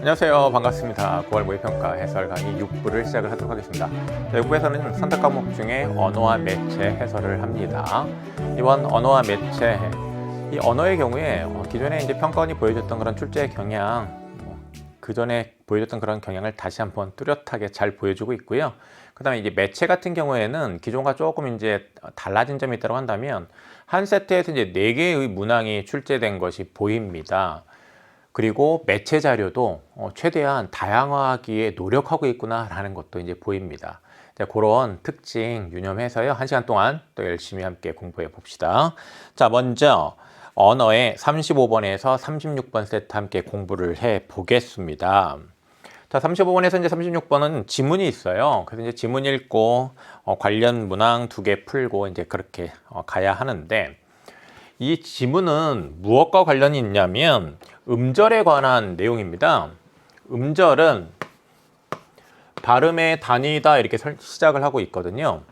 안녕하세요. 반갑습니다. 9월 모의평가 해설 강의 6부를 시작을 하도록 하겠습니다. 6부에서는 선택 과목 중에 언어와 매체 해설을 합니다. 이번 언어와 매체, 이 언어의 경우에 기존에 이제 평가원이 보여줬던 그런 출제 경향, 그 전에 보여줬던 그런 경향을 다시 한번 뚜렷하게 잘 보여주고 있고요. 그 다음에 이제 매체 같은 경우에는 기존과 조금 이제 달라진 점이 있다고 한다면 한 세트에서 이제 4개의 문항이 출제된 것이 보입니다. 그리고 매체 자료도 최대한 다양화하기에 노력하고 있구나라는 것도 이제 보입니다. 그런 특징 유념해서요. 1시간 동안 또 열심히 함께 공부해 봅시다. 자, 먼저 언어의 35번에서 36번 세트 함께 공부를 해 보겠습니다. 자, 35번에서 이제 36번은 지문이 있어요. 그래서 이제 지문 읽고 관련 문항 2개 풀고 이제 그렇게 가야 하는데, 이 지문은 무엇과 관련이 있냐면 음절에 관한 내용입니다. 음절은 발음의 단위다 이렇게 시작을 하고 있거든요.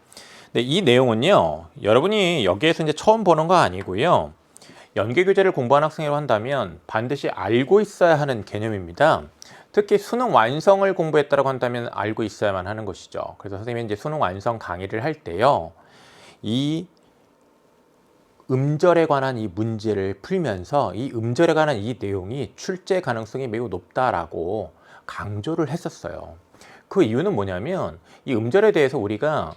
근데 이 내용은요, 여러분이 여기에서 이제 처음 보는 거 아니고요. 연계교재를 공부하는 학생이라고 한다면 반드시 알고 있어야 하는 개념입니다. 특히 수능 완성을 공부했다고 한다면 알고 있어야만 하는 것이죠. 그래서 선생님이 이제 수능 완성 강의를 할 때요, 이 음절에 관한 이 문제를 풀면서 이 음절에 관한 이 내용이 출제 가능성이 매우 높다라고 강조를 했었어요. 그 이유는 뭐냐면 이 음절에 대해서 우리가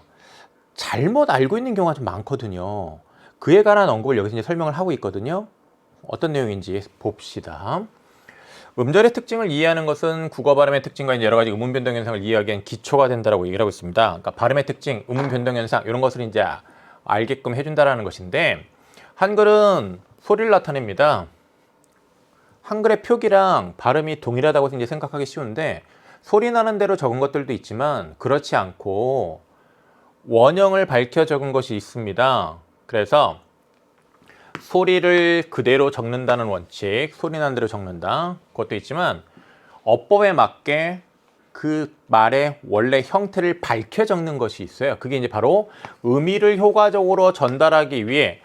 잘못 알고 있는 경우가 좀 많거든요. 그에 관한 언급을 여기서 이제 설명을 하고 있거든요. 어떤 내용인지 봅시다. 음절의 특징을 이해하는 것은 국어 발음의 특징과 이제 여러 가지 음운 변동 현상을 이해하기 위한 기초가 된다라고 얘기를 하고 있습니다. 그러니까 발음의 특징, 음운 변동 현상 이런 것을 이제 알게끔 해준다라는 것인데, 한글은 소리를 나타냅니다. 한글의 표기랑 발음이 동일하다고 이제 생각하기 쉬운데, 소리 나는 대로 적은 것들도 있지만 그렇지 않고 원형을 밝혀 적은 것이 있습니다. 그래서 소리를 그대로 적는다는 원칙, 소리 나는 대로 적는다, 그것도 있지만 어법에 맞게 그 말의 원래 형태를 밝혀 적는 것이 있어요. 그게 이제 바로 의미를 효과적으로 전달하기 위해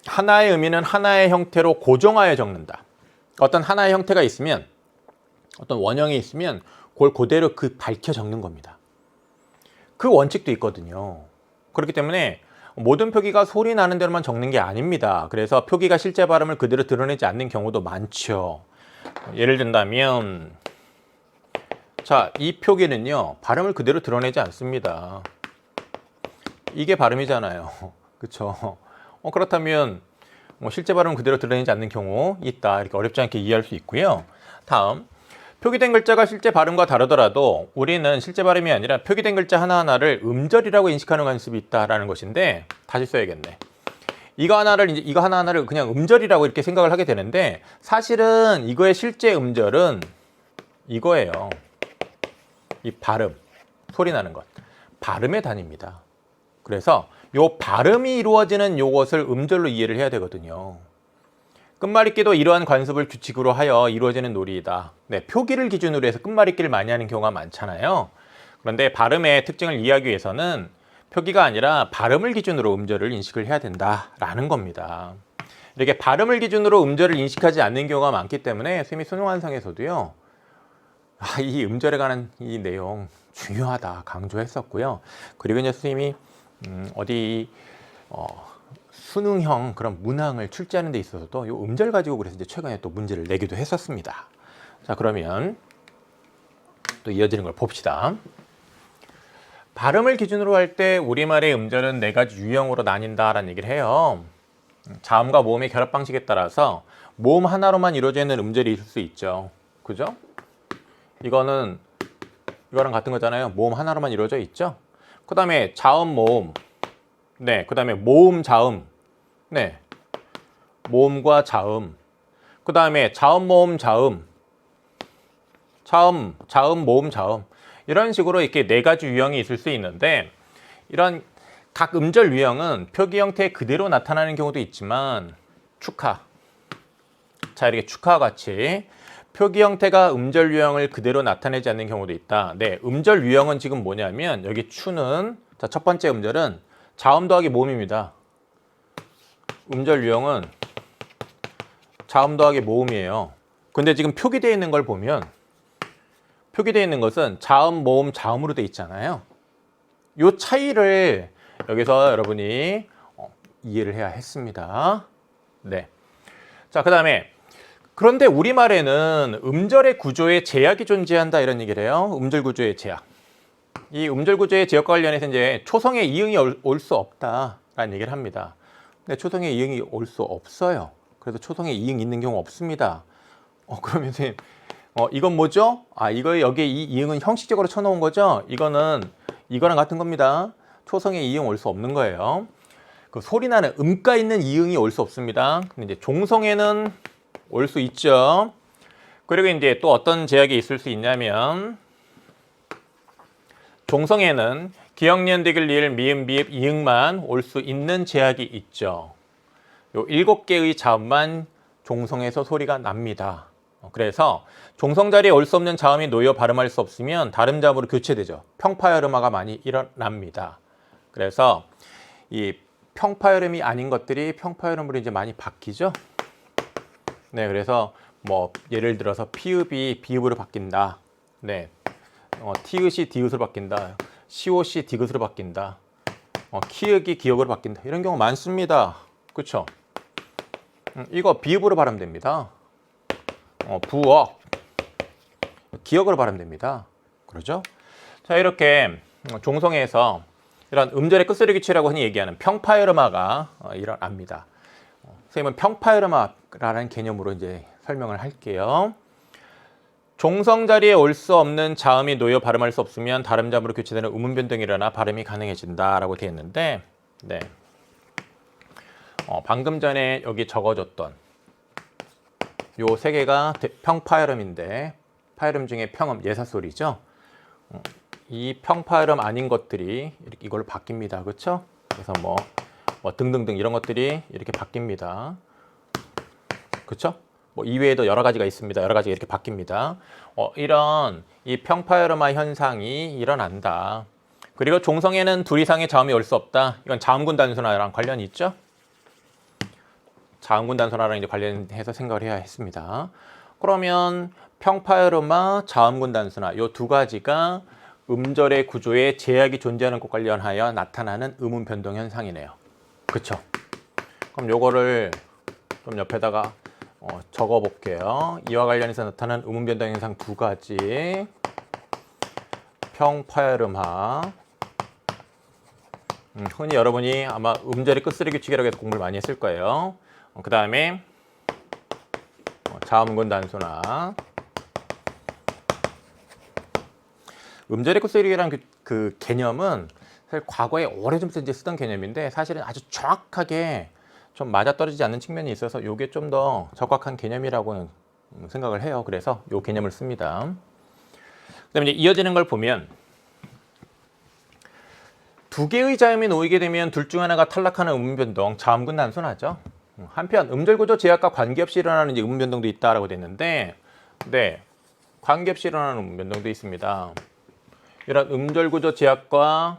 하나의 의미는 하나의 형태로 고정하여 적는다. 어떤 하나의 형태가 있으면, 어떤 원형이 있으면 그걸 그대로 밝혀 적는 겁니다. 그 원칙도 있거든요. 그렇기 때문에 모든 표기가 소리 나는 대로만 적는 게 아닙니다. 그래서 표기가 실제 발음을 그대로 드러내지 않는 경우도 많죠. 예를 든다면, 자, 이 표기는요, 발음을 그대로 드러내지 않습니다. 이게 발음이잖아요. 그렇죠? 그렇다면 실제 발음은 그대로 드러내지 않는 경우 있다, 이렇게 어렵지 않게 이해할 수 있고요. 다음, 표기된 글자가 실제 발음과 다르더라도 우리는 실제 발음이 아니라 표기된 글자 하나하나를 음절이라고 인식하는 관습이 있다라는 것인데, 다시 써야겠네. 이거 하나하나를 그냥 음절이라고 이렇게 생각을 하게 되는데, 사실은 이거의 실제 음절은 이거예요. 이 발음, 소리 나는 것, 발음의 단위입니다. 그래서 요 발음이 이루어지는 요것을 음절로 이해를 해야 되거든요. 끝말잇기도 이러한 관습을 규칙으로 하여 이루어지는 놀이이다. 네, 표기를 기준으로 해서 끝말잇기를 많이 하는 경우가 많잖아요. 그런데 발음의 특징을 이해하기 위해서는 표기가 아니라 발음을 기준으로 음절을 인식을 해야 된다라는 겁니다. 이렇게 발음을 기준으로 음절을 인식하지 않는 경우가 많기 때문에 선생님이 수능 완성에서도요, 이 음절에 관한 이 내용 중요하다 강조했었고요. 그리고 이제 선생님이 수능형 그런 문항을 출제하는 데 있어서도 이 음절 가지고 그래서 이제 최근에 또 문제를 내기도 했었습니다. 자, 그러면 또 이어지는 걸 봅시다. 발음을 기준으로 할 때 우리말의 음절은 4가지 유형으로 나뉜다라는 얘기를 해요. 자음과 모음의 결합 방식에 따라서 모음 하나로만 이루어져 있는 음절이 있을 수 있죠. 그죠? 이거랑 같은 거잖아요. 모음 하나로만 이루어져 있죠. 그 다음에 자음, 모음. 네, 그 다음에 모음, 자음. 네, 모음과 자음. 그 다음에 자음, 모음, 자음. 자음, 모음, 자음. 이런 식으로 이렇게 4가지 유형이 있을 수 있는데, 이런 각 음절 유형은 표기 형태 그대로 나타나는 경우도 있지만, 축하. 자, 이렇게 축하와 같이 표기 형태가 음절 유형을 그대로 나타내지 않는 경우도 있다. 네, 음절 유형은 지금 뭐냐면, 여기 추는, 자, 첫 번째 음절은 자음 더하기 모음입니다. 음절 유형은 자음 더하기 모음이에요. 근데 지금 표기되어 있는 걸 보면 표기되어 있는 것은 자음, 모음, 자음으로 되어 있잖아요. 이 차이를 여기서 여러분이 이해를 해야 했습니다. 네. 자, 그 다음에 그런데 우리말에는 음절의 구조에 제약이 존재한다 이런 얘기를 해요. 음절 구조의 제약. 이 음절 구조의 제약과 관련해서 이제 초성의 이응이 올 수 없다라는 얘기를 합니다. 근데 초성의 이응이 올 수 없어요. 그래서 초성의 이응이 있는 경우 없습니다. 그러면 선생님, 이건 뭐죠? 이거 여기에 이 이응은 형식적으로 쳐놓은 거죠? 이거는 이거랑 같은 겁니다. 초성의 이응 올 수 없는 거예요. 그 소리 나는 음가 있는 이응이 올 수 없습니다. 근데 이제 종성에는 올 수 있죠. 그리고 이제 또 어떤 제약이 있을 수 있냐면 종성에는 기역, 니은, 디귿, 리을, 미음, 비읍, 이응만 올 수 있는 제약이 있죠. 요 7개의 자음만 종성에서 소리가 납니다. 그래서 종성 자리에 올 수 없는 자음이 놓여 발음할 수 없으면 다른 자음으로 교체되죠. 평파열음화가 많이 일어납니다. 그래서 이 평파열음이 아닌 것들이 평파열음으로 이제 많이 바뀌죠. 네, 그래서 뭐 예를 들어서 피읍이 비읍으로 바뀐다. 네, 티읕이 디귿으로 바뀐다. 시옷이 디귿으로 바뀐다. 키읔이 기역으로 바뀐다. 이런 경우 많습니다. 그렇죠? 이거 비읍으로 발음됩니다. 부억 기역으로 발음됩니다. 그러죠? 자, 이렇게 종성에서 이런 음절의 끝소리 규칙이라고 흔히 얘기하는 평파열음화가 일어납니다. 선생님은 평파열음화라는 개념으로 이제 설명을 할게요. 종성 자리에 올 수 없는 자음이 놓여 발음할 수 없으면 다른 자음으로 교체되는 음운 변동이 일어나 발음이 가능해진다라고 되어 있는데, 네. 방금 전에 여기 적어줬던 요 세 개가 평파열음인데, 파열음 중에 평음 예사소리죠. 이 평파열음 아닌 것들이 이렇게 이걸로 바뀝니다. 그렇죠? 그래서 뭐 등등등 이런 것들이 이렇게 바뀝니다. 그렇죠? 뭐 이외에도 여러 가지가 있습니다. 여러 가지가 이렇게 바뀝니다. 이런 이 평파열음화 현상이 일어난다. 그리고 종성에는 둘 이상의 자음이 올 수 없다. 이건 자음군 단순화랑 관련이 있죠? 자음군 단순화랑 이제 관련해서 생각을 해야 했습니다. 그러면 평파열음화, 자음군 단순화 이 두 가지가 음절의 구조에 제약이 존재하는 것 관련하여 나타나는 음운 변동 현상이네요. 그렇죠? 그럼 요거를 좀 옆에다가 적어 볼게요. 이와 관련해서 나타나는 음운 변동 현상 두 가지. 평파열음화. 흔히 여러분이 아마 음절의 끝소리 규칙이라고 해서 공부를 많이 했을 거예요. 그 다음에 자음군 단순화. 음절의 끝소리라는 그 개념은 사실 과거에 오래전부터 이제 쓰던 개념인데 사실은 아주 정확하게 좀 맞아떨어지지 않는 측면이 있어서 이게 좀 더 적확한 개념이라고 생각을 해요. 그래서 이 개념을 씁니다. 그다음에 이제 이어지는 걸 보면 두 개의 자음이 놓이게 되면 둘 중 하나가 탈락하는 음운 변동, 자음군 단순화죠. 한편 음절 구조 제약과 관계없이 일어나는 이제 음운 변동도 있다라고 됐는데, 네, 관계없이 일어나는 음운 변동도 있습니다. 이런 음절 구조 제약과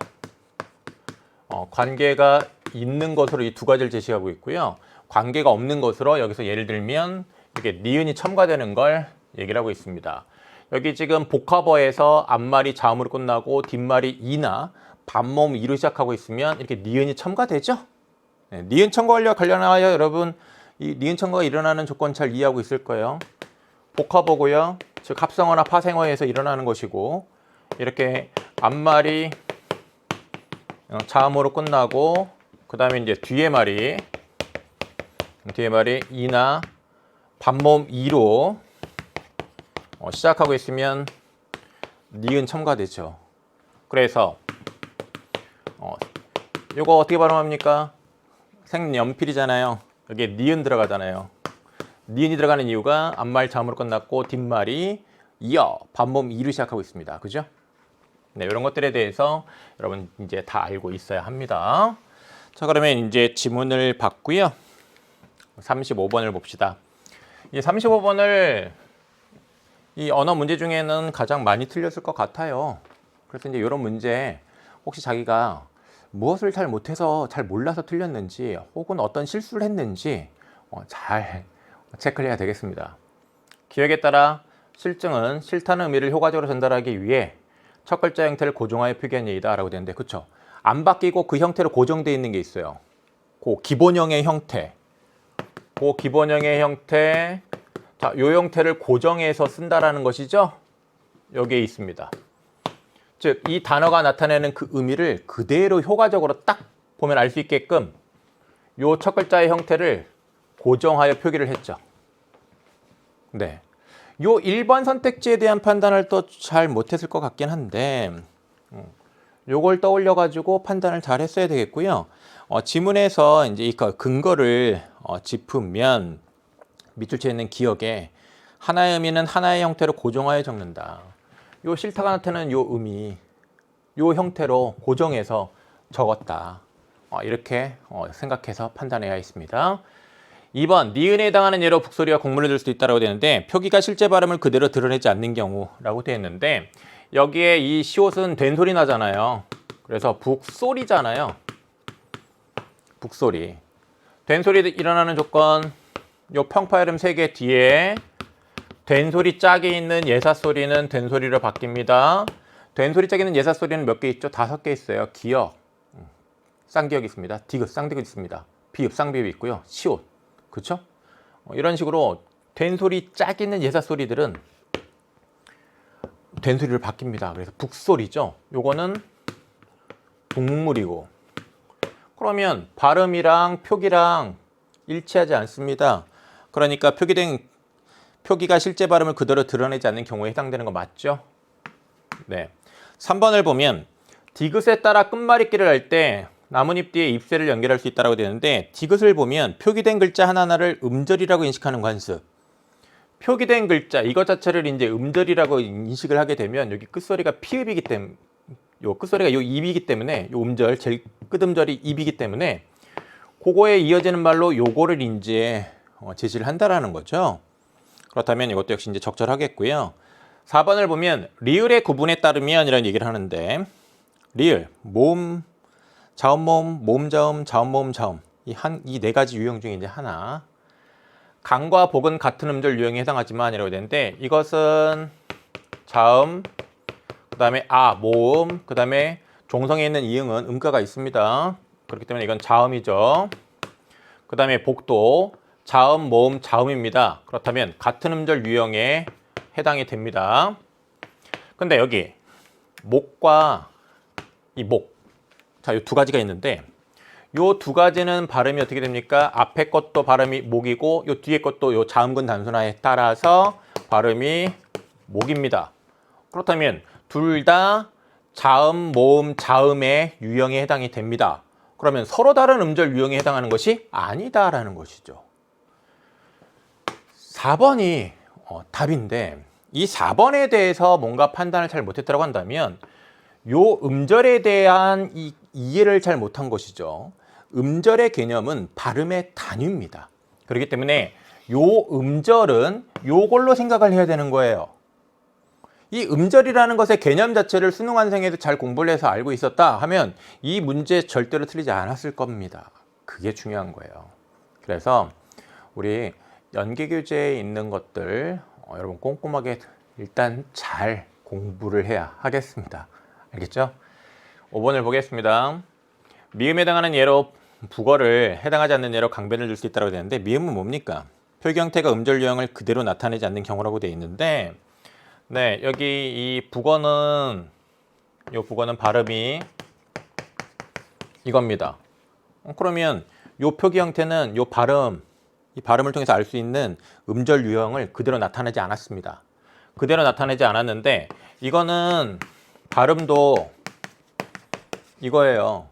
관계가 있는 것으로 이 두 가지를 제시하고 있고요. 관계가 없는 것으로 여기서 예를 들면 이렇게 니은이 첨가되는 걸 얘기를 하고 있습니다. 여기 지금 복합어에서 앞말이 자음으로 끝나고 뒷말이 이나 반모음 이로 시작하고 있으면 이렇게 니은이 첨가되죠. 네, 니은 첨가와 관련하여 여러분 이 니은 첨가가 일어나는 조건 잘 이해하고 있을 거예요. 복합어고요. 즉 합성어나 파생어에서 일어나는 것이고 이렇게 앞말이 자음으로 끝나고 그 다음에 이제 뒤에 말이 이나 반모음 이로 시작하고 있으면 니은 첨가되죠. 그래서 이거 어떻게 발음합니까? 생연필이잖아요. 여기에 니은 들어가잖아요. 니은이 들어가는 이유가 앞말 자음으로 끝났고 뒷말이 이어 반모음 이로 시작하고 있습니다. 그죠? 네, 이런 것들에 대해서 여러분 이제 다 알고 있어야 합니다. 자, 그러면 이제 지문을 받고요. 35번을 봅시다. 이 35번을 이 언어 문제 중에는 가장 많이 틀렸을 것 같아요. 그래서 이제 이런 문제 혹시 자기가 무엇을 잘 못해서 잘 몰라서 틀렸는지 혹은 어떤 실수를 했는지 잘 체크를 해야 되겠습니다. 기억에 따라 실증은 싫다는 의미를 효과적으로 전달하기 위해 첫 글자 형태를 고정하여 표기한 예이다 라고 되는데, 그쵸? 안 바뀌고 그 형태로 고정되어 있는 게 있어요. 그 기본형의 형태. 그 기본형의 형태. 자, 요 형태를 고정해서 쓴다라는 것이죠. 여기에 있습니다. 즉, 이 단어가 나타내는 그 의미를 그대로 효과적으로 딱 보면 알 수 있게끔 요 첫 글자의 형태를 고정하여 표기를 했죠. 네. 요 1번 선택지에 대한 판단을 또 잘 못했을 것 같긴 한데, 요걸 떠올려 가지고 판단을 잘 했어야 되겠고요. 지문에서 이제 이 근거를 짚으면 밑줄치에 있는 기억에 하나의 의미는 하나의 형태로 고정하여 적는다. 요 싫다가 나타나는 요 의미, 요 형태로 고정해서 적었다. 이렇게 생각해서 판단해야 했습니다. 2번, 니은에 해당하는 예로 북소리와 곡물을 들 수도 있다고 되는데, 표기가 실제 발음을 그대로 드러내지 않는 경우라고 되어 있는데, 여기에 이 시옷은 된소리 나잖아요. 그래서 북소리잖아요. 북소리. 된소리 일어나는 조건, 요 평파열음 3개 뒤에 된소리 짝이 있는 예사소리는 된소리로 바뀝니다. 된소리 짝이 있는 예사소리는 몇 개 있죠? 5개 있어요. 기역, 쌍기역이 있습니다. 디귿, 쌍디귿 있습니다. 비읍, 쌍비읍이 있고요. 시옷. 그쵸? 이런 식으로 된소리 짝 있는 예사소리들은 된소리를 바뀝니다. 그래서 북소리죠. 요거는 북물이고. 그러면 발음이랑 표기랑 일치하지 않습니다. 그러니까 표기가 실제 발음을 그대로 드러내지 않는 경우에 해당되는 거 맞죠? 네. 3번을 보면 디귿에 따라 끝말잇기를 할 때 나뭇잎 뒤에 잎새를 연결할 수 있다고 되는데, 디귿을 보면 표기된 글자 하나하나를 음절이라고 인식하는 관습. 표기된 글자 이것 자체를 이제 음절이라고 인식을 하게 되면 여기 끝소리가 피읍이기 때문에, 요 끝소리가 요 입이기 때문에, 요 음절 제일 끝음절이 입이기 때문에 그거에 이어지는 말로 요거를 이제 제시를 한다라는 거죠. 그렇다면 이것도 역시 이제 적절하겠고요. 4번을 보면 리을의 구분에 따르면 이런 얘기를 하는데, 리을, 모음, 자음모음, 모음자음, 자음모음, 자음, 이 네 가지 유형 중에 이제 하나. 강과 복은 같은 음절 유형에 해당하지만 이라고 되는데, 이것은 자음, 그 다음에 모음, 그 다음에 종성에 있는 이응은 음가가 있습니다. 그렇기 때문에 이건 자음이죠. 그 다음에 복도 자음, 모음, 자음입니다. 그렇다면 같은 음절 유형에 해당이 됩니다. 근데 여기 목과 이 목, 자, 이 두 가지가 있는데, 요 두 가지는 발음이 어떻게 됩니까? 앞에 것도 발음이 목이고 요 뒤에 것도 요 자음근 단순화에 따라서 발음이 목입니다. 그렇다면 둘 다 자음, 모음, 자음의 유형에 해당이 됩니다. 그러면 서로 다른 음절 유형에 해당하는 것이 아니다라는 것이죠. 4번이 답인데, 이 4번에 대해서 뭔가 판단을 잘 못했다고 한다면 요 음절에 대한 이해를 잘 못한 것이죠. 음절의 개념은 발음의 단위입니다. 그렇기 때문에 요 음절은 요걸로 생각을 해야 되는 거예요. 이 음절이라는 것의 개념 자체를 수능완성에도 잘 공부를 해서 알고 있었다 하면 이 문제 절대로 틀리지 않았을 겁니다. 그게 중요한 거예요. 그래서 우리 연계교재에 있는 것들 여러분 꼼꼼하게 일단 잘 공부를 해야 하겠습니다. 알겠죠? 5번을 보겠습니다. 미음에 해당하는 예로 북어를 해당하지 않는 예로 강변을 줄 수 있다고 되는데, 미음은 뭡니까? 표기 형태가 음절 유형을 그대로 나타내지 않는 경우라고 되어 있는데, 네, 여기 이 북어는 발음이 이겁니다. 그러면 요 표기 형태는 이 발음을 통해서 알 수 있는 음절 유형을 그대로 나타내지 않았습니다. 그대로 나타내지 않았는데, 이거는 발음도 이거예요.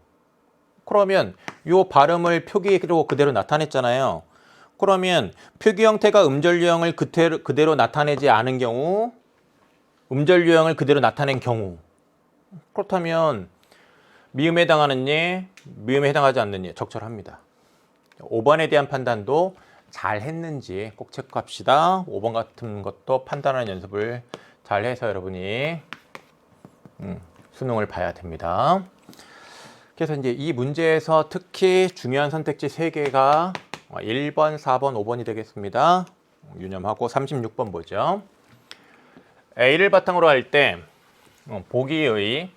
그러면 이 발음을 표기로 그대로 나타냈잖아요. 그러면 표기 형태가 음절 유형을 그대로 나타내지 않은 경우, 음절 유형을 그대로 나타낸 경우, 그렇다면 미음에 해당하는 예, 미음에 해당하지 않는 예 적절합니다. 5번에 대한 판단도 잘 했는지 꼭 체크합시다. 5번 같은 것도 판단하는 연습을 잘 해서 여러분이 수능을 봐야 됩니다. 그래서 이제 이 문제에서 특히 중요한 선택지 3개가 1번, 4번, 5번이 되겠습니다. 유념하고 36번 보죠. A를 바탕으로 할 때 보기의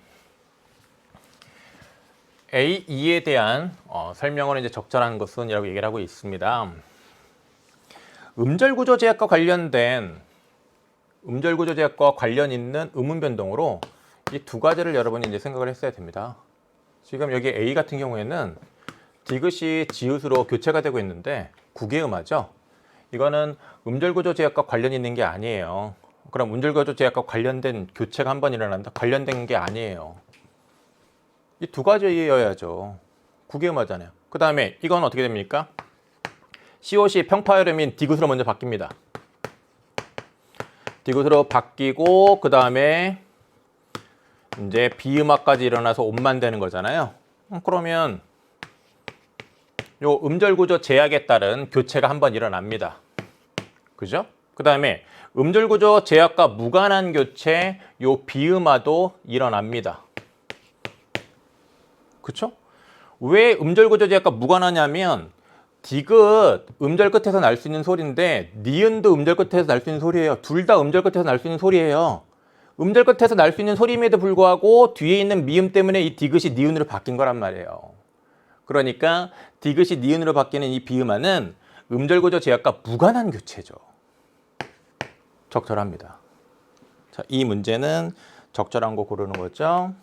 A2에 대한 설명으로 이제 적절한 것은 이라고 얘기를 하고 있습니다. 음절구조 제약과 관련 있는 의문 변동으로 이 두 가지를 여러분이 이제 생각을 했어야 됩니다. 지금 여기 A 같은 경우에는 디귿이 지읒으로 교체가 되고 있는데 국외음하죠. 이거는 음절구조 제약과 관련 있는 게 아니에요. 그럼 음절구조 제약과 관련된 교체가 한번 일어난다? 관련된 게 아니에요. 이 두 가지여야죠. 국외음하잖아요. 그 다음에 이건 어떻게 됩니까? COC 평파열음인 디귿으로 먼저 바뀝니다. 디귿으로 바뀌고 그 다음에 이제 비음화까지 일어나서 옴만 되는 거잖아요. 그러면 요 음절구조 제약에 따른 교체가 한번 일어납니다. 그죠? 그 다음에 음절구조 제약과 무관한 교체, 요 비음화도 일어납니다. 그쵸? 왜 음절구조 제약과 무관하냐면 디귿 음절 끝에서 날 수 있는 소리인데 니은도 음절 끝에서 날 수 있는 소리예요. 둘 다 음절 끝에서 날 수 있는 소리예요. 음절 끝에서 날 수 있는 소리임에도 불구하고 뒤에 있는 미음 때문에 이 디귿이 니은으로 바뀐 거란 말이에요. 그러니까 디귿이 니은으로 바뀌는 이 비음화는 음절구조 제약과 무관한 교체죠. 적절합니다. 자, 이 문제는 적절한 거 고르는 거죠.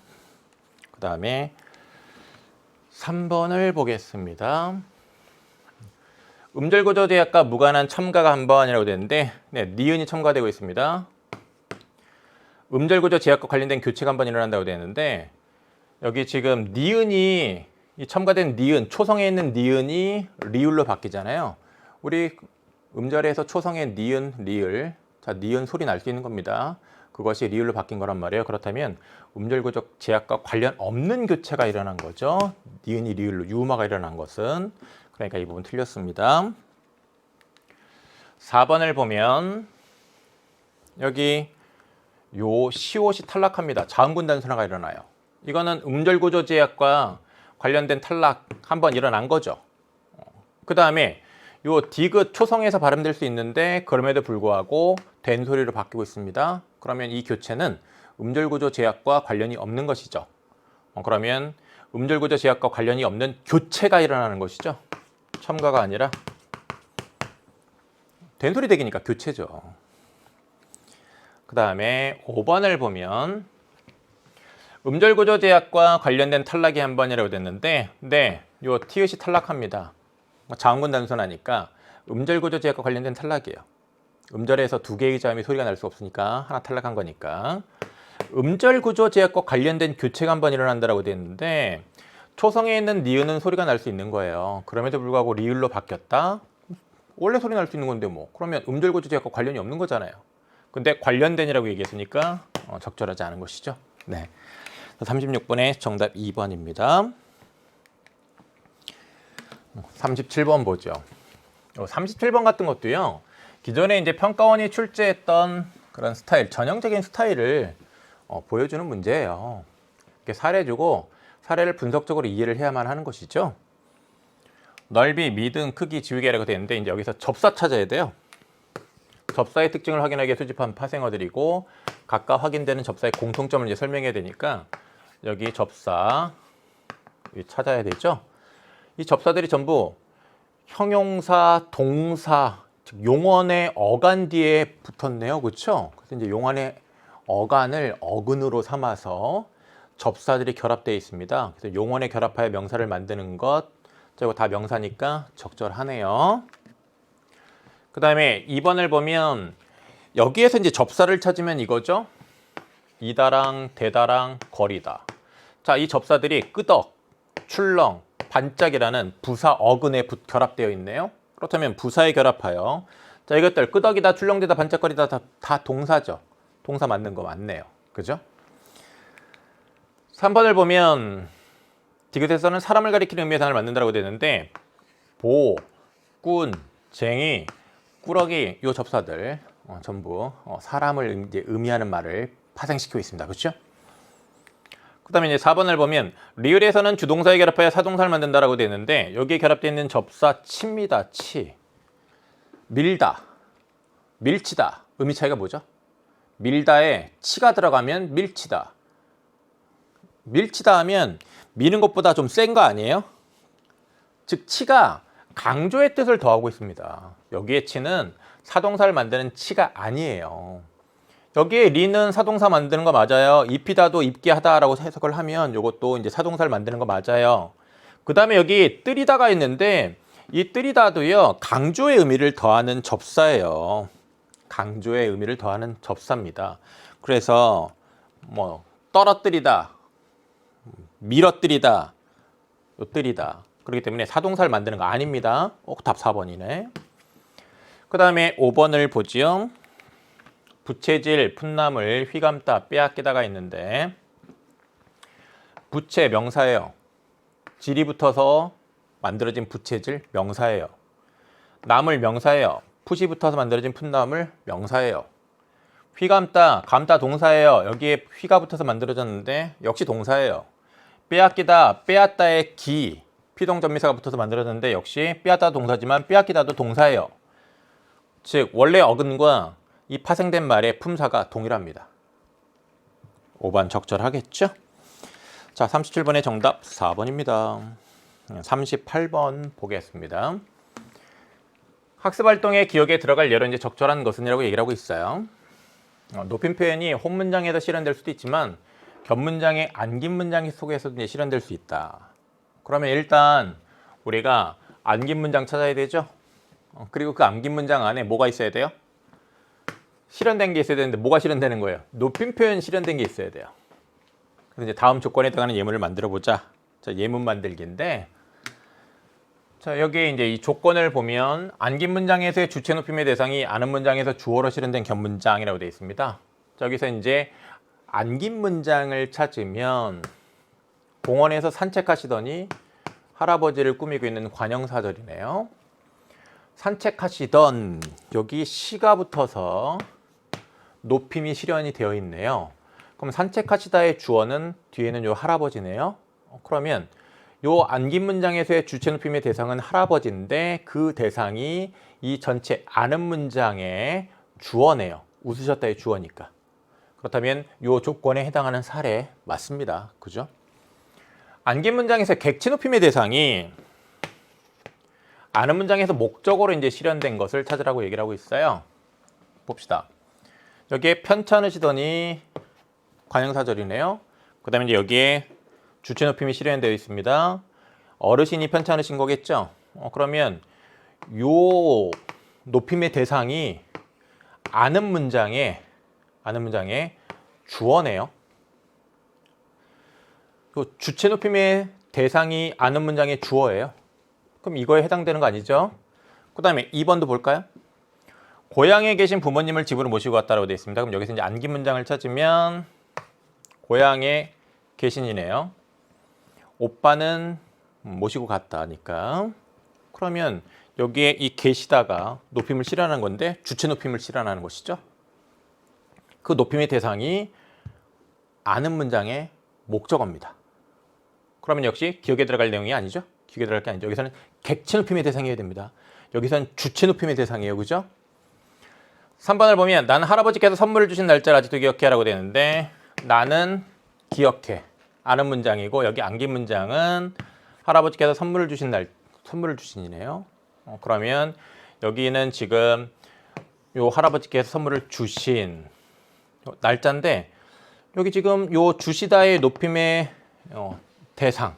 그 다음에 3번을 보겠습니다. 음절구조 제약과 무관한 첨가가 한 번이라고 되는데 니은이 첨가되고 있습니다. 음절구조 제약과 관련된 교체가 한 번 일어난다고 되는데 여기 지금 니은이 이 첨가된 니은, 초성에 있는 니은이 리을로 바뀌잖아요. 우리 음절에서 초성의 니은, 리을, 자 니은 소리 날 수 있는 겁니다. 그것이 리을로 바뀐 거란 말이에요. 그렇다면 음절구조 제약과 관련 없는 교체가 일어난 거죠. 니은이 리을로 유음화가 일어난 것은. 그러니까 이 부분 틀렸습니다. 4번을 보면 여기 요 시옷이 탈락합니다. 자음군 단순화가 일어나요. 이거는 음절구조 제약과 관련된 탈락 한번 일어난 거죠. 그 다음에 요 디귿 초성에서 발음될 수 있는데 그럼에도 불구하고 된 소리로 바뀌고 있습니다. 그러면 이 교체는 음절구조 제약과 관련이 없는 것이죠. 그러면 음절구조 제약과 관련이 없는 교체가 일어나는 것이죠. 첨가가 아니라 된소리 대기니까 교체죠. 그 다음에 5번을 보면 음절구조 제약과 관련된 탈락이 한 번이라고 됐는데 요 티읕이 탈락합니다. 자음군 단순하니까 음절구조 제약과 관련된 탈락이에요. 음절에서 두 개의 자음이 소리가 날 수 없으니까 하나 탈락한 거니까. 음절구조 제약과 관련된 교체가 한 번 일어난다고 됐는데 초성에 있는 니은은 소리가 날 수 있는 거예요. 그럼에도 불구하고 리을로 바뀌었다? 원래 소리 날 수 있는 건데 뭐. 그러면 음절구조 제약과 관련이 없는 거잖아요. 근데 관련된이라고 얘기했으니까 적절하지 않은 것이죠. 네. 36번의 정답 2번입니다. 37번 보죠. 37번 같은 것도요. 기존에 이제 평가원이 출제했던 그런 스타일, 전형적인 스타일을 보여주는 문제예요. 이렇게 사례 주고 사례를 분석적으로 이해를 해야만 하는 것이죠. 넓이, 미등, 크기, 지우개라고 되어 있는데 이제 여기서 접사 찾아야 돼요. 접사의 특징을 확인하기 위해 수집한 파생어들이고 각각 확인되는 접사의 공통점을 이제 설명해야 되니까 여기 접사 찾아야 되죠. 이 접사들이 전부 형용사, 동사, 즉 용언의 어간 뒤에 붙었네요. 그렇죠? 그래서 이제 용언의 어간을 어근으로 삼아서 접사들이 결합되어 있습니다. 그래서 용언에 결합하여 명사를 만드는 것, 이거 다 명사니까 적절하네요. 그 다음에 2번을 보면 여기에서 이제 접사를 찾으면 이거죠. 이다랑, 대다랑, 거리다. 자, 이 접사들이 끄덕, 출렁, 반짝이라는 부사 어근에 결합되어 있네요. 그렇다면 부사에 결합하여 자 이것들 끄덕이다, 출렁대다, 반짝거리다 다 동사죠. 동사 맞는 거 맞네요. 그죠? 3번을 보면 디귿에서는 사람을 가리키는 의미의 단어를 만든다고 되는데 보, 꾼, 쟁이, 꾸러기 요 접사들 전부 사람을 이제 의미하는 말을 파생시키고 있습니다. 그렇죠? 그 다음에 이제 4번을 보면 리을에서는 주동사에 결합하여 사동사를 만든다라고 되어 있는데 여기에 결합되어 있는 접사 칩니다. 치. 밀다. 밀치다. 의미 차이가 뭐죠? 밀다에 치가 들어가면 밀치다. 밀치다 하면 미는 것보다 좀 센 거 아니에요? 즉 치가 강조의 뜻을 더하고 있습니다. 여기에 치는 사동사를 만드는 치가 아니에요. 여기에 리는 사동사 만드는 거 맞아요. 입히다도 입게 하다라고 해석을 하면 이것도 이제 사동사를 만드는 거 맞아요. 그 다음에 여기 뜨리다가 있는데 이 뜨리다도요 강조의 의미를 더하는 접사예요. 강조의 의미를 더하는 접사입니다. 그래서 뭐 떨어뜨리다, 밀어뜨리다, 뜨리다. 그렇기 때문에 사동사를 만드는 거 아닙니다. 답 4번이네. 그 다음에 5번을 보지요. 부채질, 풋나물, 휘감다, 빼앗기다가 있는데 부채 명사예요. 질이 붙어서 만들어진 부채질 명사예요. 나물 명사예요. 풋이 붙어서 만들어진 풋나물 명사예요. 휘감다, 감다 동사예요. 여기에 휘가 붙어서 만들어졌는데 역시 동사예요. 빼앗기다, 빼앗다의 기, 피동전미사가 붙어서 만들어졌는데 역시 빼앗다 동사지만 빼앗기다도 동사예요. 즉 원래 어근과 이 파생된 말의 품사가 동일합니다. 5번 적절하겠죠? 자, 37번의 정답 4번입니다. 38번 보겠습니다. 학습활동의 기억에 들어갈 여러 이제 적절한 것은이라고 얘기를 하고 있어요. 높임 표현이 혼 문장에서 실현될 수도 있지만 견문장의 안긴 문장 속에서도 이제 실현될 수 있다. 그러면 일단 우리가 안긴 문장 찾아야 되죠. 그리고 그 안긴 문장 안에 뭐가 있어야 돼요? 실현된 게 있어야 되는데 뭐가 실현되는 거예요? 높임 표현 실현된 게 있어야 돼요. 그래서 이제 다음 조건에 해당하는 예문을 만들어 보자. 자, 예문 만들기인데, 자 여기 이제 이 조건을 보면 안긴 문장에서의 주체 높임의 대상이 아는 문장에서 주어로 실현된 견문장이라고 되어 있습니다. 자, 여기서 이제 안긴 문장을 찾으면 공원에서 산책하시더니 할아버지를 꾸미고 있는 관형사절이네요. 산책하시던 여기 시가 붙어서 높임이 실현이 되어 있네요. 그럼 산책하시다의 주어는 뒤에는 요 할아버지네요. 그러면 요 안긴 문장에서의 주체 높임의 대상은 할아버지인데 그 대상이 이 전체 아는 문장의 주어네요. 웃으셨다의 주어니까. 그렇다면 요 조건에 해당하는 사례 맞습니다. 그죠? 안긴 문장에서 객체 높임의 대상이 아는 문장에서 목적어로 이제 실현된 것을 찾으라고 얘기를 하고 있어요. 봅시다. 여기에 편찮으시더니 관형사절이네요. 그 다음에 이제 여기에 주체 높임이 실현되어 있습니다. 어르신이 편찮으신 거겠죠? 그러면 요 높임의 대상이 아는 문장의 주어네요. 주체 높임의 대상이 아는 문장의 주어예요. 그럼 이거에 해당되는 거 아니죠? 그 다음에 2번도 볼까요? 고향에 계신 부모님을 집으로 모시고 왔다라고 되어 있습니다. 그럼 여기서 이제 안긴 문장을 찾으면 고향에 계신이네요. 오빠는 모시고 갔다니까. 그러면 여기에 이 계시다가 높임을 실현하는 건데 주체 높임을 실현하는 것이죠. 그 높임의 대상이 아는 문장의 목적어입니다. 그러면 역시 기억에 들어갈 내용이 아니죠. 기억에 들어갈 게 아니죠. 여기서는 객체 높임의 대상이어야 됩니다. 여기서는 주체 높임의 대상이에요. 그죠? 3번을 보면 나는 할아버지께서 선물을 주신 날짜를 아직도 기억해 라고 되는데 나는 기억해. 아는 문장이고 여기 안긴 문장은 할아버지께서 선물을 주신이네요. 그러면 여기는 지금 요 할아버지께서 선물을 주신 날짜인데 여기 지금 요 주시다의 높임의 대상.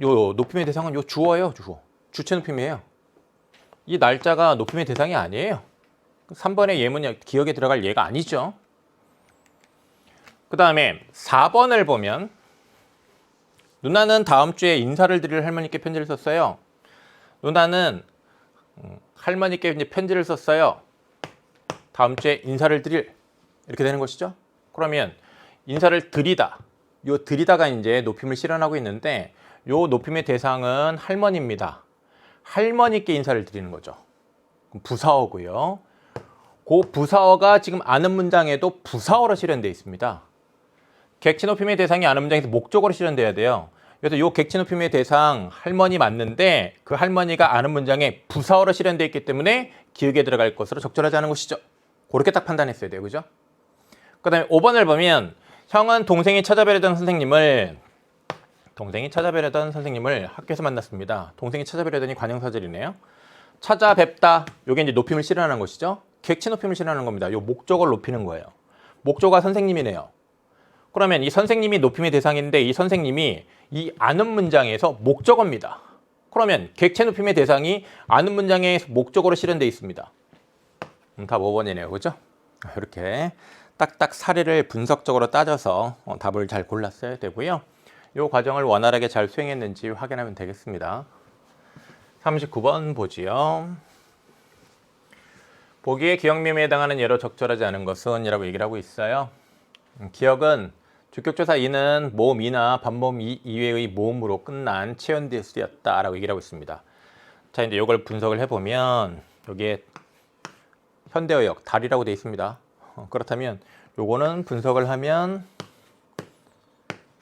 요 높임의 대상은 요 주어예요. 주체 높임이에요. 이 날짜가 높임의 대상이 아니에요. 3번의 예문이 기억에 들어갈 예가 아니죠. 그 다음에 4번을 보면 누나는 다음 주에 인사를 드릴 할머니께 편지를 썼어요. 누나는 할머니께 이제 편지를 썼어요. 다음 주에 인사를 드릴 이렇게 되는 것이죠. 그러면 인사를 드리다. 요 드리다가 이제 높임을 실현하고 있는데 요 높임의 대상은 할머니입니다. 할머니께 인사를 드리는 거죠. 부사어고요. 그 부사어가 지금 아는 문장에도 부사어로 실현되어 있습니다. 객체 높임의 대상이 아는 문장에서 목적어로 실현돼야 돼요. 그래서 이 객체 높임의 대상 할머니 맞는데 그 할머니가 아는 문장에 부사어로 실현되어 있기 때문에 기억에 들어갈 것으로 적절하지 않은 것이죠. 그렇게 딱 판단했어야 돼요. 그죠? 그 다음에 5번을 보면 형은 동생이 찾아뵈려던 선생님을 학교에서 만났습니다. 동생이 찾아뵈려더니 관형사절이네요. 찾아뵙다. 요게 이제 높임을 실현하는 것이죠. 객체 높임을 실현하는 겁니다. 요 목적을 높이는 거예요. 목조가 선생님이네요. 그러면 이 선생님이 높임의 대상인데 이 선생님이 이 아는 문장에서 목적어입니다. 그러면 객체 높임의 대상이 아는 문장에 목적어로 실현되어 있습니다. 답 5번이네요. 그죠? 이렇게 딱딱 사례를 분석적으로 따져서 답을 잘 골랐어야 되고요. 이 과정을 원활하게 잘 수행했는지 확인하면 되겠습니다. 39번 보지요. 보기에 기억미음에 해당하는 예로 적절하지 않은 것은 이라고 얘기를 하고 있어요. 기억은 주격조사 이는 모음이나 반모음 이외의 모음으로 끝난 체언디에 쓰였다라고 얘기를 하고 있습니다. 자, 이제 이걸 분석을 해보면 여기에 현대어역 달이라고 되어 있습니다. 그렇다면 요거는 분석을 하면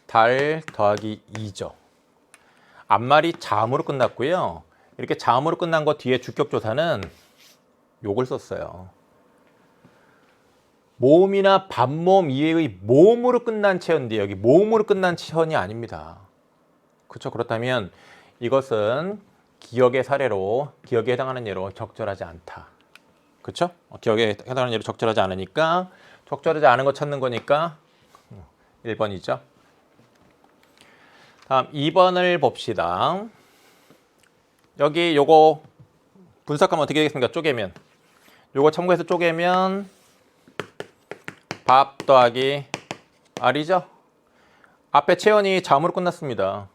달 더하기 2죠. 앞말이 자음으로 끝났고요. 이렇게 자음으로 끝난 거 뒤에 주격조사는 요걸 썼어요. 모음이나 반모음 이외의 모음으로 끝난 체언인데 여기 모음으로 끝난 체언이 아닙니다. 그렇죠? 그렇다면 이것은 기억의 사례로 기억에 해당하는 예로 적절하지 않다. 그렇죠? 기억에 해당하는 예로 적절하지 않으니까 적절하지 않은 거 찾는 거니까 1번이죠. 다음 2번을 봅시다. 여기 요거 분석하면 어떻게 되겠습니까? 쪼개면 요거 참고해서 쪼개면 밥 더하기 R이죠? 앞에 체언이 자음으로 끝났습니다.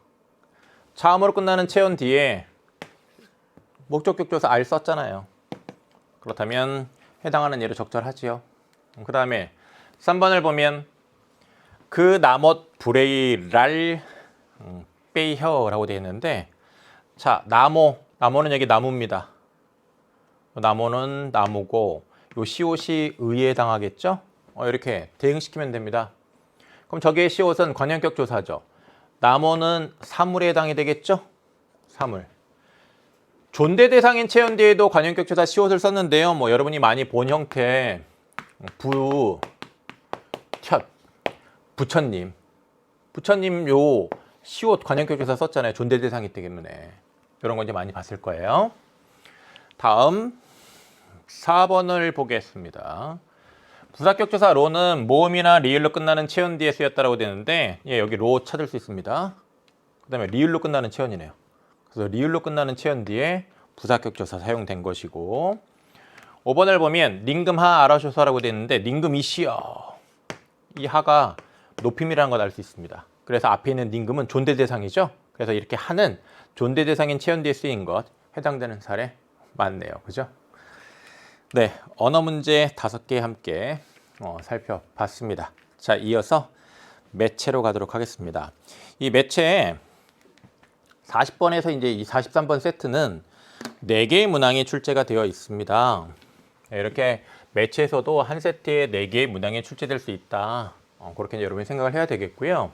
자음으로 끝나는 체언 뒤에 목적격조사 R 썼잖아요. 그렇다면 해당하는 예로 적절하지요. 그 다음에 3번을 보면 그 나못 브레이랄 빼혀라고 되어 있는데 자, 나모는 여기 나무입니다. 나모는 나무고 요 시옷이 의에 해당하겠죠? 이렇게 대응시키면 됩니다. 그럼 저기의 시옷은 관형격 조사죠. 나모는 사물에 해당이 되겠죠? 사물. 존대 대상인 체언 뒤에도 관형격 조사 시옷을 썼는데요. 뭐 여러분이 많이 본 형태 부처님 요 시옷 관형격 조사 썼잖아요. 존대 대상이기 때문에 이런 거 이제 많이 봤을 거예요. 다음 4번을 보겠습니다. 부사격 조사 로는 모음이나 리을로 끝나는 체언 뒤에 쓰였다라고 되는데 여기 로 찾을 수 있습니다. 그 다음에 리을로 끝나는 체언이네요. 그래서 리을로 끝나는 체언 뒤에 부사격 조사 사용된 것이고 5번을 보면 링금하 아라쇼사라고 되어 있는데 링금이시여 이 하가 높임이라는 걸 알 수 있습니다. 그래서 앞에 있는 링금은 존대 대상이죠. 그래서 이렇게 하는 존대 대상인 체언 뒤에 쓰인 것 해당되는 사례 맞네요. 그죠? 네, 언어 문제 5개 함께 살펴봤습니다. 자, 이어서 매체로 가도록 하겠습니다. 이 매체 40번에서 이제 이 43번 세트는 4개의 문항이 출제가 되어 있습니다. 이렇게 매체에서도 한 세트에 4개의 문항이 출제될 수 있다. 그렇게 이제 여러분이 생각을 해야 되겠고요.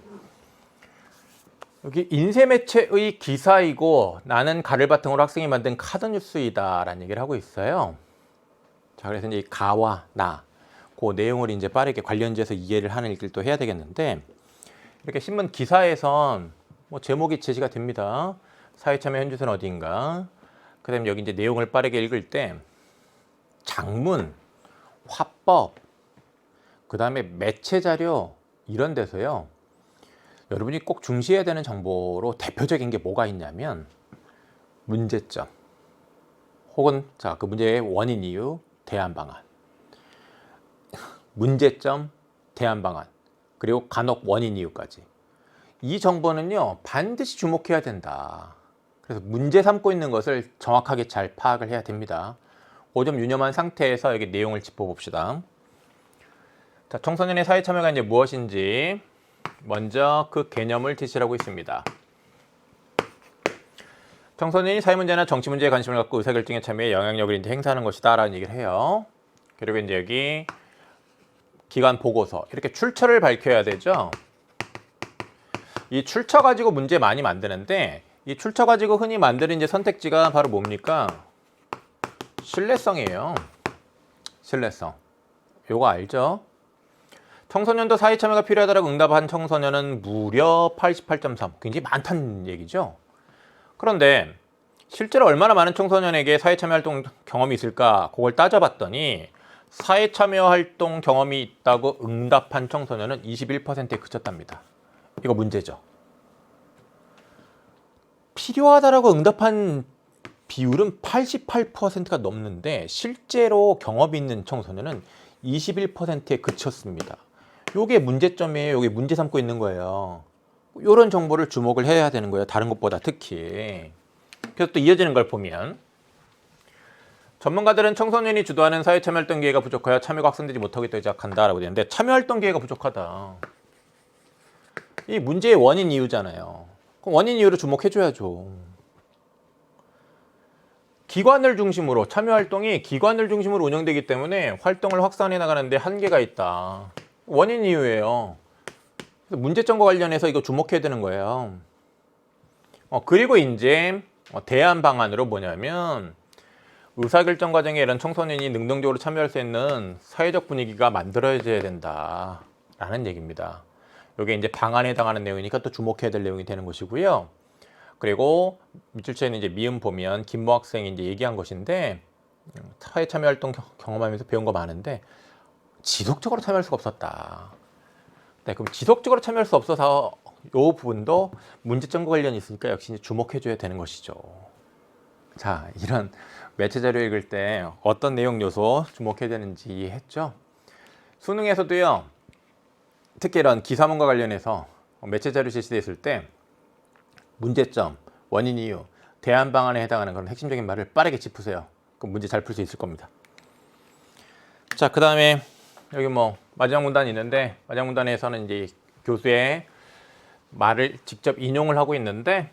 여기 인쇄 매체의 기사이고 나는 가를 바탕으로 학생이 만든 카드뉴스이다 라는 얘기를 하고 있어요. 자, 그래서 이제 가와 나, 그 내용을 이제 빠르게 관련지에서 이해를 하는 일도 해야 되겠는데, 이렇게 신문 기사에선 뭐 제목이 제시가 됩니다. 사회참여 현주소는 어디인가. 그 다음에 여기 이제 내용을 빠르게 읽을 때, 장문, 화법, 그 다음에 매체 자료, 이런 데서요. 여러분이 꼭 중시해야 되는 정보로 대표적인 게 뭐가 있냐면, 문제점. 혹은, 자, 그 문제의 원인 이유, 대안 방안. 문제점, 대안 방안. 그리고 간혹 원인 이유까지. 이 정보는요, 반드시 주목해야 된다. 그래서 문제 삼고 있는 것을 정확하게 잘 파악을 해야 됩니다. 5점 유념한 상태에서 여기 내용을 짚어봅시다. 자, 청소년의 사회참여가 이제 무엇인지 먼저 그 개념을 제시하고 있습니다. 청소년이 사회문제나 정치문제에 관심을 갖고 의사결정에 참여해 영향력을 이제 행사하는 것이다 라는 얘기를 해요. 그리고 이제 여기 기관 보고서 이렇게 출처를 밝혀야 되죠. 이 출처 가지고 문제 많이 만드는데 이 출처 가지고 흔히 만드는 이제 선택지가 바로 뭡니까? 신뢰성이에요. 신뢰성. 요거 알죠? 청소년도 사회 참여가 필요하다고 응답한 청소년은 무려 88.3. 굉장히 많다는 얘기죠. 그런데 실제로 얼마나 많은 청소년에게 사회 참여 활동 경험이 있을까? 그걸 따져봤더니 사회 참여 활동 경험이 있다고 응답한 청소년은 21%에 그쳤답니다. 이거 문제죠. 필요하다라고 응답한 비율은 88%가 넘는데 실제로 경험이 있는 청소년은 21%에 그쳤습니다. 요게 문제점이에요. 요게 문제 삼고 있는 거예요. 요런 정보를 주목을 해야 되는 거예요. 다른 것보다 특히. 그래서 또 이어지는 걸 보면 전문가들은 청소년이 주도하는 사회 참여 활동 기회가 부족하여 참여가 확산되지 못하고 있다고 지적한다라고 되는데 참여 활동 기회가 부족하다. 이 문제의 원인 이유잖아요. 그럼 원인 이유를 주목해줘야죠. 기관을 중심으로 참여 활동이 기관을 중심으로 운영되기 때문에 활동을 확산해 나가는데 한계가 있다. 원인 이유예요. 문제점과 관련해서 이거 주목해야 되는 거예요. 그리고 이제 대안 방안으로 뭐냐면 의사결정 과정에 이런 청소년이 능동적으로 참여할 수 있는 사회적 분위기가 만들어져야 된다라는 얘기입니다. 이게 이제 방안에 해당하는 내용이니까 또 주목해야 될 내용이 되는 것이고요. 그리고 밑줄 쳐있는 이제 미음 보면 김모 학생이 이제 얘기한 것인데 사회 참여 활동 경험하면서 배운 거 많은데 지속적으로 참여할 수가 없었다. 네, 그럼 지속적으로 참여할 수 없어서 이 부분도 문제점과 관련이 있으니까 역시 주목해줘야 되는 것이죠. 자, 이런 매체 자료 읽을 때 어떤 내용 요소 주목해야 되는지 이해했죠? 수능에서도요, 특히 이런 기사문과 관련해서 매체 자료 제시됐을 때 문제점, 원인 이유, 대안 방안에 해당하는 그런 핵심적인 말을 빠르게 짚으세요. 그럼 문제 잘 풀 수 있을 겁니다. 자, 그 다음에 여기 뭐 마지막 문단이 있는데 마지막 문단에서는 이제 교수의 말을 직접 인용을 하고 있는데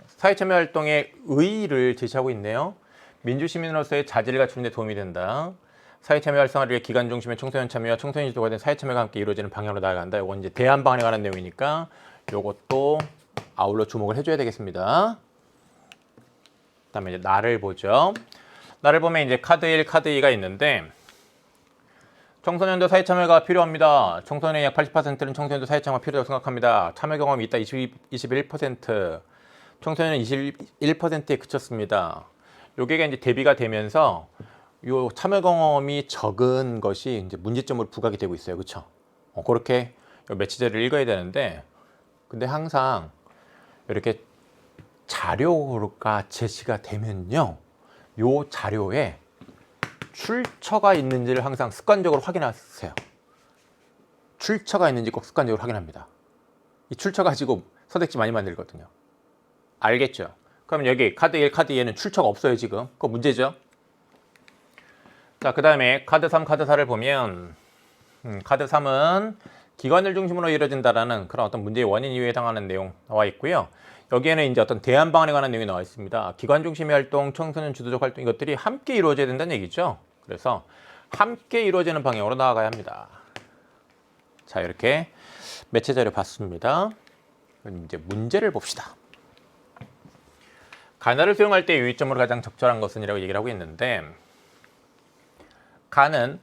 사회참여 활동의 의의를 제시하고 있네요. 민주시민으로서의 자질을 갖추는 데 도움이 된다. 사회참여 활성화를 위해 기관 중심의 청소년 참여와 청소년 주도가 된 사회참여가 함께 이루어지는 방향으로 나아간다. 이건 이제 대안 방안에 관한 내용이니까 이것도 아울러 주목을 해줘야 되겠습니다. 그다음에 이제 나를 보죠. 나를 보면 이제 카드 1, 카드 2가 있는데 청소년도 사회 참여가 필요합니다. 청소년의 약 80%는 청소년도 사회 참여가 필요하다고 생각합니다. 참여 경험이 있다 21%, 청소년은 21%에 그쳤습니다. 요게 이제 대비가 되면서 요 참여 경험이 적은 것이 이제 문제점으로 부각이 되고 있어요. 그렇죠? 그렇게 매체자를 읽어야 되는데 근데 항상 이렇게 자료가 제시가 되면요. 요 자료에 출처가 있는지를 항상 습관적으로 확인하세요. 출처가 있는지 꼭 습관적으로 확인합니다. 이 출처 가지고 선택지 많이 만들거든요. 알겠죠? 그럼 여기 카드 1, 카드 2에는 출처가 없어요 지금. 그거 문제죠? 자, 그 다음에 카드 3, 카드 4를 보면 카드 3은 기관을 중심으로 이루어진다라는 그런 어떤 문제의 원인 이유에 해당하는 내용 나와 있고요. 여기에는 이제 어떤 대안 방안에 관한 내용이 나와 있습니다. 기관 중심의 활동, 청소년 주도적 활동 이것들이 함께 이루어져야 된다는 얘기죠. 그래서 함께 이루어지는 방향으로 나아가야 합니다. 자, 이렇게 매체 자료 봤습니다. 이제 문제를 봅시다. 가나를 수용할 때 유의점으로 가장 적절한 것은 이라고 얘기를 하고 있는데 가는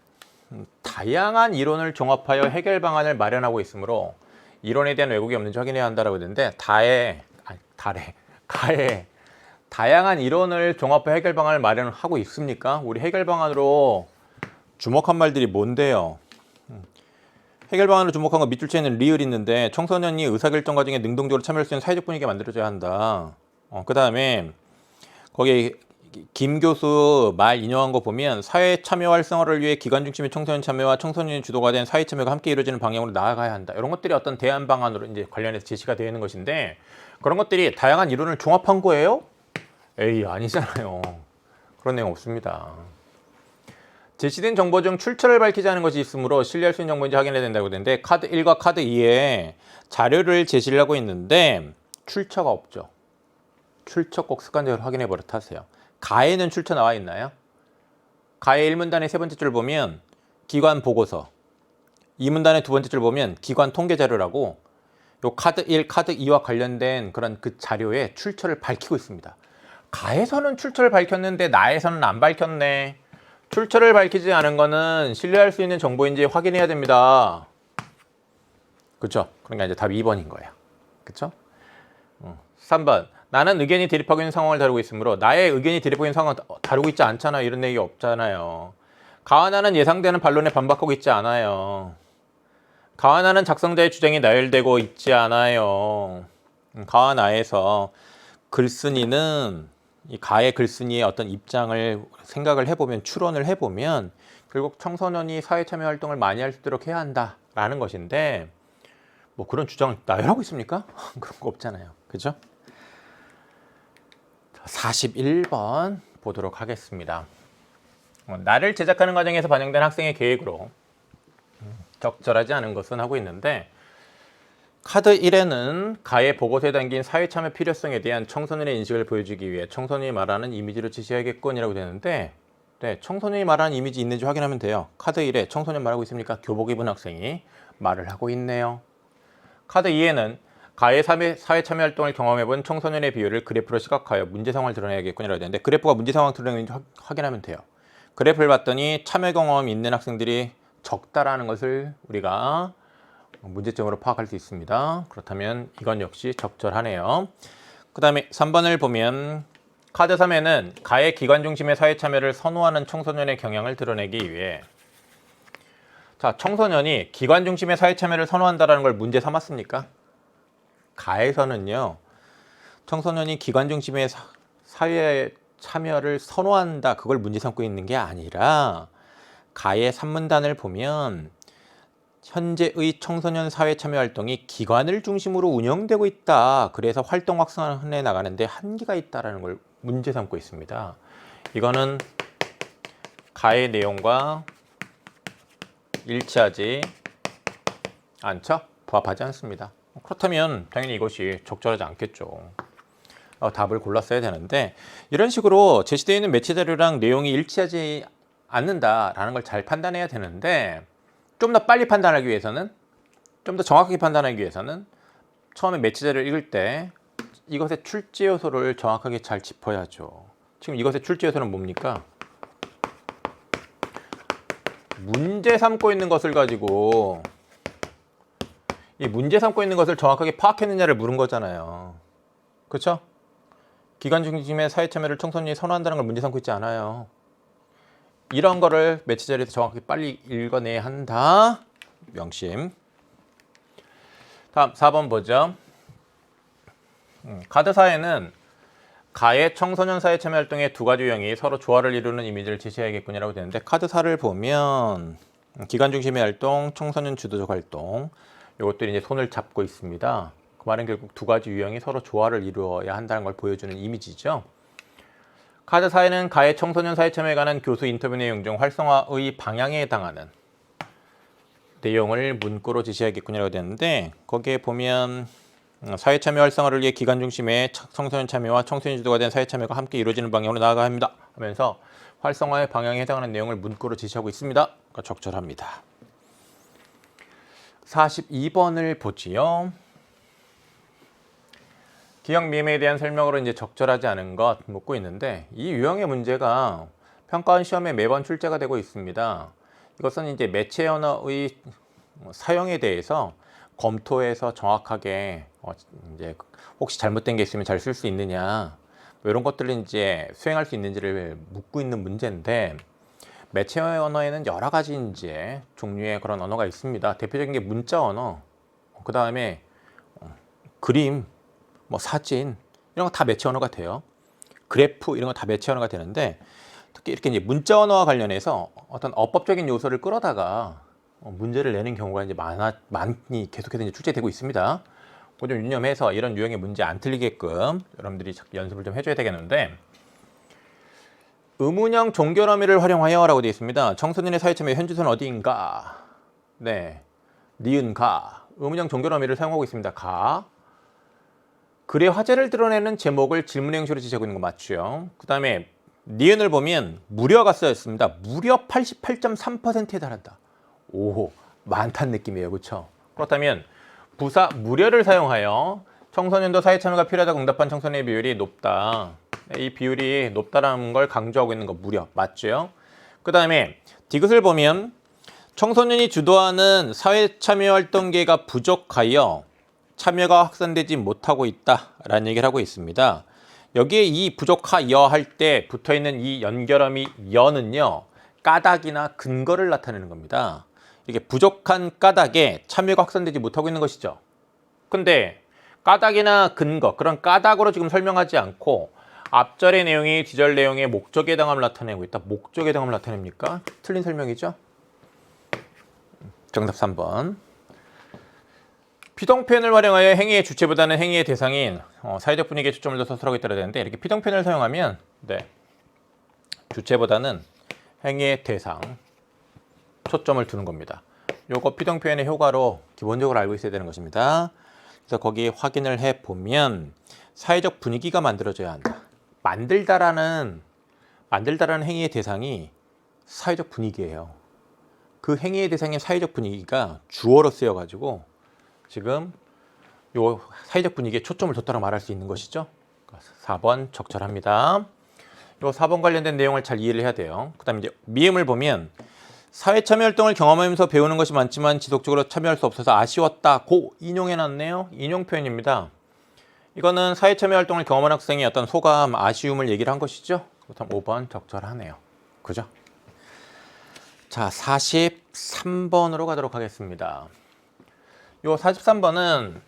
다양한 이론을 종합하여 해결 방안을 마련하고 있으므로 이론에 대한 왜곡이 없는지 확인해야 한다라고 했는데 가에 다양한 이론을 종합해 해결 방안을 마련하고 있습니까? 우리 해결 방안으로 주목한 말들이 뭔데요? 해결 방안으로 주목한 거 밑줄 치는 리을 있는데 청소년이 의사결정 과정에 능동적으로 참여할 수 있는 사회적 분위기가 만들어져야 한다. 그 다음에 거기 김 교수 말 인용한 거 보면 사회 참여 활성화를 위해 기관 중심의 청소년 참여와 청소년이 주도가 된 사회 참여가 함께 이루어지는 방향으로 나아가야 한다. 이런 것들이 어떤 대안 방안으로 이제 관련해서 제시가 되어 있는 것인데 그런 것들이 다양한 이론을 종합한 거예요? 에이, 아니잖아요. 그런 내용 없습니다. 제시된 정보 중 출처를 밝히지 않은 것이 있으므로 신뢰할 수 있는 정보인지 확인해야 된다고 되는데 카드 1과 카드 2에 자료를 제시를 하고 있는데 출처가 없죠. 출처 꼭 습관적으로 확인해 버릇 하세요. 가에는 출처 나와 있나요? 가의 1문단의 세 번째 줄 보면 기관 보고서, 2문단의 두 번째 줄 보면 기관 통계 자료라고 요 카드 1, 카드 2와 관련된 그런 그 자료에 출처를 밝히고 있습니다. 가에서는 출처를 밝혔는데 나에서는 안 밝혔네. 출처를 밝히지 않은 거는 신뢰할 수 있는 정보인지 확인해야 됩니다. 그렇죠? 그러니까 이제 답이 2번인 거예요. 그렇죠? 3번. 나는 의견이 대립하고 있는 상황을 다루고 있으므로 나의 의견이 대립하고 있는 상황을 다루고 있지 않잖아요. 이런 얘기 없잖아요. 가와 나는 예상되는 반론에 반박하고 있지 않아요. 가와 나는 작성자의 주장이 나열되고 있지 않아요. 가와 나에서 글쓴이는 이 가의 글쓴이의 어떤 입장을 생각을 해보면 추론을 해보면 결국 청소년이 사회 참여 활동을 많이 할 수 있도록 해야 한다라는 것인데 뭐 그런 주장을 나열하고 있습니까? 그런 거 없잖아요. 그죠? 41번 보도록 하겠습니다. 나를 제작하는 과정에서 반영된 학생의 계획으로 적절하지 않은 것은 하고 있는데 카드 1에는 가의 보고서에 담긴 사회참여 필요성에 대한 청소년의 인식을 보여주기 위해 청소년이 말하는 이미지를 제시하겠군이라고 되는데 네, 청소년이 말하는 이미지 있는지 확인하면 돼요. 카드 1에 청소년 말하고 있습니까? 교복 입은 학생이 말을 하고 있네요. 카드 2에는 가의 사회 참여 활동을 경험해본 청소년의 비율을 그래프로 시각하여 문제 상황을 드러내야겠군이라고 되는데 그래프가 문제 상황을 드러내는지 확인하면 돼요. 그래프를 봤더니 참여 경험이 있는 학생들이 적다라는 것을 우리가 문제점으로 파악할 수 있습니다. 그렇다면 이건 역시 적절하네요. 그 다음에 3번을 보면 카드 3에는 가의 기관 중심의 사회 참여를 선호하는 청소년의 경향을 드러내기 위해 자, 청소년이 기관 중심의 사회 참여를 선호한다는 걸 문제 삼았습니까? 가에서는요. 청소년이 기관 중심의 사회 참여를 선호한다. 그걸 문제 삼고 있는 게 아니라 가의 산문단을 보면 현재의 청소년 사회 참여 활동이 기관을 중심으로 운영되고 있다. 그래서 활동 확산해 나가는데 한계가 있다는 걸 문제 삼고 있습니다. 이거는 가의 내용과 일치하지 않죠? 부합하지 않습니다. 그렇다면 당연히 이것이 적절하지 않겠죠. 답을 골랐어야 되는데 이런 식으로 제시되어 있는 매체 자료랑 내용이 일치하지 않는다라는 걸 잘 판단해야 되는데 좀 더 빨리 판단하기 위해서는 좀 더 정확하게 판단하기 위해서는 처음에 매체 자료를 읽을 때 이것의 출제 요소를 정확하게 잘 짚어야죠. 지금 이것의 출제 요소는 뭡니까? 문제 삼고 있는 것을 가지고 이 문제 삼고 있는 것을 정확하게 파악했느냐를 물은 거잖아요. 그렇죠? 기관 중심의 사회 참여를 청소년이 선호한다는 걸 문제 삼고 있지 않아요. 이런 거를 매체 자료에서 정확하게 빨리 읽어내야 한다. 명심. 다음 4번 보죠. 카드 4에는 가의 청소년 사회 참여 활동의 두 가지 유형이 서로 조화를 이루는 이미지를 제시해야겠군이라고 되는데 카드 4를 보면 기관 중심의 활동, 청소년 주도적 활동 이것들이 이제 손을 잡고 있습니다. 그 말은 결국 두 가지 유형이 서로 조화를 이루어야 한다는 걸 보여주는 이미지죠. 카드 4에는 가의 청소년 사회 참여에 관한 교수 인터뷰 내용 중 활성화의 방향에 해당하는 내용을 문구로 제시하겠군이라고 되는데 거기에 보면 사회 참여 활성화를 위해 기관 중심의 청소년 참여와 청소년 주도가 된 사회 참여가 함께 이루어지는 방향으로 나아가야 합니다 하면서 활성화의 방향에 해당하는 내용을 문구로 제시하고 있습니다. 그러니까 적절합니다. 42번을 보지요. 기억 미음에 대한 설명으로 이제 적절하지 않은 것 묻고 있는데 이 유형의 문제가 평가원 시험에 매번 출제가 되고 있습니다. 이것은 이제 매체 언어의 사용에 대해서 검토해서 정확하게 이제 혹시 잘못된 게 있으면 잘 쓸 수 있느냐 뭐 이런 것들을 이제 수행할 수 있는지를 묻고 있는 문제인데 매체 언어에는 여러 가지 이제 종류의 그런 언어가 있습니다. 대표적인 게 문자 언어, 그 다음에 그림, 뭐 사진 이런 거 다 매체 언어가 돼요. 그래프 이런 거 다 매체 언어가 되는데 특히 이렇게 이제 문자 언어와 관련해서 어떤 어법적인 요소를 끌어다가 문제를 내는 경우가 이제 많이 계속해서 이제 출제되고 있습니다. 그거 좀 유념해서 이런 유형의 문제 안 틀리게끔 여러분들이 연습을 좀 해줘야 되겠는데 의문형 종결 어미를 활용하여 라고 되어 있습니다. 청소년의 사회 참여 현주소는 어디인가? 네, 니은 가 의문형 종결 어미를 사용하고 있습니다. 가 글의 화제를 드러내는 제목을 질문의 형식으로 지시하고 있는 거 맞죠? 그 다음에 니은을 보면 무려가 쓰여있습니다. 무려 88.3%에 달한다. 오, 많다는 느낌이에요. 그렇죠? 그렇다면 부사 무려를 사용하여 청소년도 사회 참여가 필요하다고 응답한 청소년의 비율이 높다. 이 비율이 높다라는 걸 강조하고 있는 거 무려 맞죠? 그 다음에 디귿을 보면 청소년이 주도하는 사회참여활동계가 부족하여 참여가 확산되지 못하고 있다라는 얘기를 하고 있습니다. 여기에 이 부족하여 할 때 붙어있는 이 연결어미 여는요, 까닭이나 근거를 나타내는 겁니다. 이게 부족한 까닭에 참여가 확산되지 못하고 있는 것이죠. 근데 까닭이나 근거, 그런 까닭으로 지금 설명하지 않고 앞절의 내용이 뒤절 내용의 목적에 해당함을 나타내고 있다. 목적에 해당함을 나타냅니까? 틀린 설명이죠. 정답 3번. 피동표현을 활용하여 행위의 주체보다는 행위의 대상인 사회적 분위기에 초점을 둬서 서술하고 있다고 되는데, 이렇게 피동표현을 사용하면 주체보다는 행위의 대상 초점을 두는 겁니다. 요거 피동표현의 효과로 기본적으로 알고 있어야 되는 것입니다. 그래서 거기 확인을 해보면 사회적 분위기가 만들어져야 한다. 만들다라는 행위의 대상이 사회적 분위기예요. 그 행위의 대상인 사회적 분위기가 주어로 쓰여가지고 지금 요 사회적 분위기에 초점을 뒀다고 말할 수 있는 것이죠. 4번 적절합니다. 요 4번 관련된 내용을 잘 이해를 해야 돼요. 그 다음에 이제 미음을 보면 사회 참여 활동을 경험하면서 배우는 것이 많지만 지속적으로 참여할 수 없어서 아쉬웠다고 인용해놨네요. 인용 표현입니다. 이거는 사회 참여 활동을 경험한 학생의 어떤 소감, 아쉬움을 얘기를 한 것이죠. 그렇다면 5번 적절하네요. 그죠? 자, 43번으로 가도록 하겠습니다. 요 43번은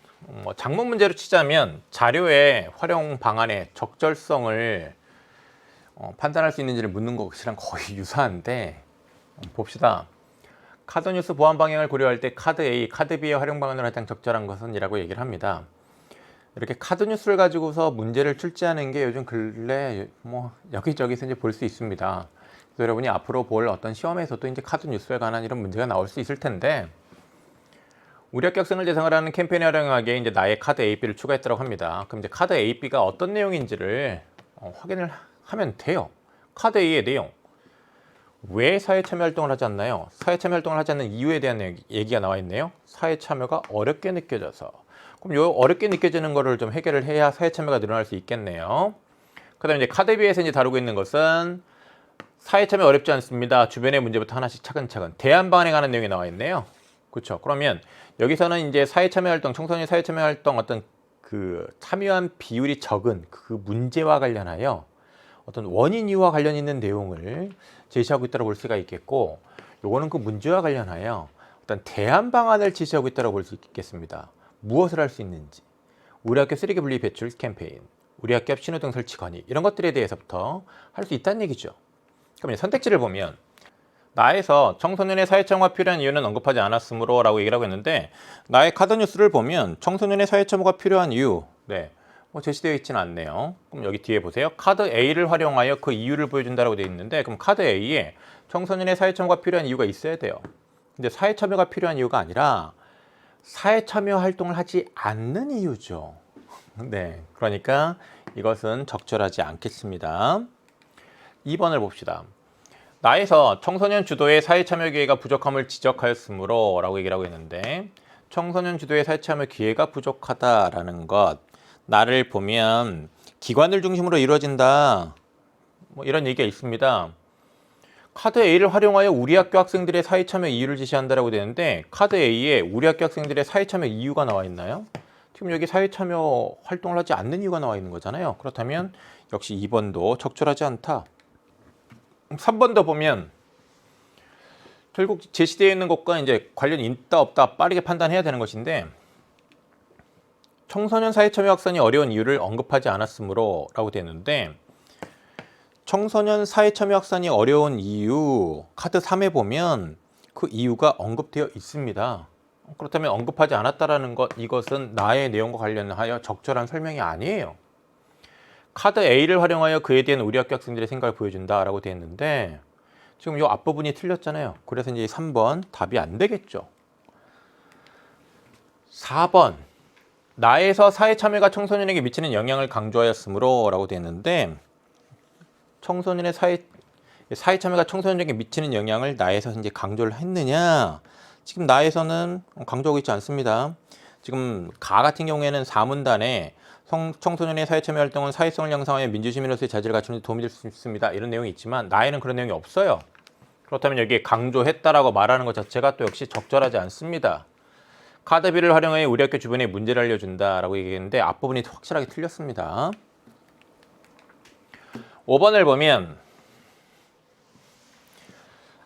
작문 문제로 치자면 자료의 활용 방안의 적절성을 판단할 수 있는지를 묻는 것이랑 거의 유사한데, 봅시다. 카드뉴스 보안 방향을 고려할 때 카드 A, 카드 B의 활용 방안으로 가장 적절한 것은 이라고 얘기를 합니다. 이렇게 카드뉴스를 가지고서 문제를 출제하는 게 요즘 근래 여기저기서 이제 볼 수 있습니다. 그래서 여러분이 앞으로 볼 어떤 시험에서도 이제 카드뉴스에 관한 이런 문제가 나올 수 있을 텐데, 우리 학교 학생을 대상으로 하는 캠페인에 활용하기에 이제 나의 카드 A, B를 추가했다고 합니다. 그럼 이제 카드 A, B가 어떤 내용인지를 확인을 하면 돼요. 카드 A의 내용. 왜 사회참여활동을 하지 않나요? 사회참여활동을 하지 않는 이유에 대한 얘기가 나와 있네요. 사회참여가 어렵게 느껴져서. 그럼 요 어렵게 느껴지는 거를 좀 해결을 해야 사회참여가 늘어날 수 있겠네요. 그 다음에 이제 카드 B에서 이제 다루고 있는 것은 사회참여 어렵지 않습니다. 주변의 문제부터 하나씩 차근차근 대안 방안에 관한 내용이 나와 있네요. 그렇죠. 그러면 여기서는 이제 사회참여활동, 청소년 사회참여활동 어떤 그 참여한 비율이 적은 그 문제와 관련하여 어떤 원인 이유와 관련 있는 내용을 제시하고 있다고 볼 수가 있겠고, 요거는 그 문제와 관련하여 어떤 대안 방안을 제시하고 있다고 볼 수 있겠습니다. 무엇을 할 수 있는지, 우리 학교 쓰레기 분리 배출 캠페인, 우리 학교 앞 신호등 설치 건의, 이런 것들에 대해서부터 할 수 있다는 얘기죠. 그럼 선택지를 보면 나에서 청소년의 사회참여가 필요한 이유는 언급하지 않았으므로 라고 얘기를 하고 있는데, 나의 카드뉴스를 보면 청소년의 사회참여가 필요한 이유 제시되어 있지는 않네요. 그럼 여기 뒤에 보세요. 카드 A를 활용하여 그 이유를 보여준다고 되어 있는데, 그럼 카드 A에 청소년의 사회참여가 필요한 이유가 있어야 돼요. 근데 사회참여가 필요한 이유가 아니라 사회참여 활동을 하지 않는 이유죠. 그러니까 이것은 적절하지 않겠습니다. 2번을 봅시다. 나에서 청소년 주도의 사회참여 기회가 부족함을 지적하였으므로 라고 얘기를 하고 있는데, 청소년 주도의 사회참여 기회가 부족하다라는 것, 나를 보면 기관을 중심으로 이루어진다, 이런 얘기가 있습니다. 카드 A를 활용하여 우리 학교 학생들의 사회참여 이유를 제시한다라고 되는데, 카드 A에 우리 학교 학생들의 사회참여 이유가 나와 있나요? 지금 여기 사회참여 활동을 하지 않는 이유가 나와 있는 거잖아요. 그렇다면 역시 2번도 적절하지 않다. 3번도 보면 결국 제시되어 있는 것과 이제 관련이 있다 없다 빠르게 판단해야 되는 것인데, 청소년 사회참여 확산이 어려운 이유를 언급하지 않았으므로 라고 되는데, 청소년 사회참여 확산이 어려운 이유 카드 3에 보면 그 이유가 언급되어 있습니다. 그렇다면 언급하지 않았다라는 것, 이것은 나의 내용과 관련하여 적절한 설명이 아니에요. 카드 A를 활용하여 그에 대한 우리 학교 학생들의 생각을 보여준다라고 되어 있는데, 지금 이 앞부분이 틀렸잖아요. 그래서 이제 3번 답이 안 되겠죠. 4번. 나에서 사회참여가 청소년에게 미치는 영향을 강조하였으므로 라고 되어 있는데, 청소년의 사회참여가 청소년에게 미치는 영향을 나에서 이제 강조를 했느냐? 지금 나에서는 강조하고 있지 않습니다. 지금 가 같은 경우에는 사문단에 청소년의 사회참여 활동은 사회성을 형성하여 민주시민으로서의 자질을 갖추는 데 도움이 될 수 있습니다, 이런 내용이 있지만 나에는 그런 내용이 없어요. 그렇다면 여기에 강조했다라고 말하는 것 자체가 또 역시 적절하지 않습니다. 카드비를 활용해 우리 학교 주변에 문제를 알려준다라고 얘기했는데 앞부분이 확실하게 틀렸습니다. 5번을 보면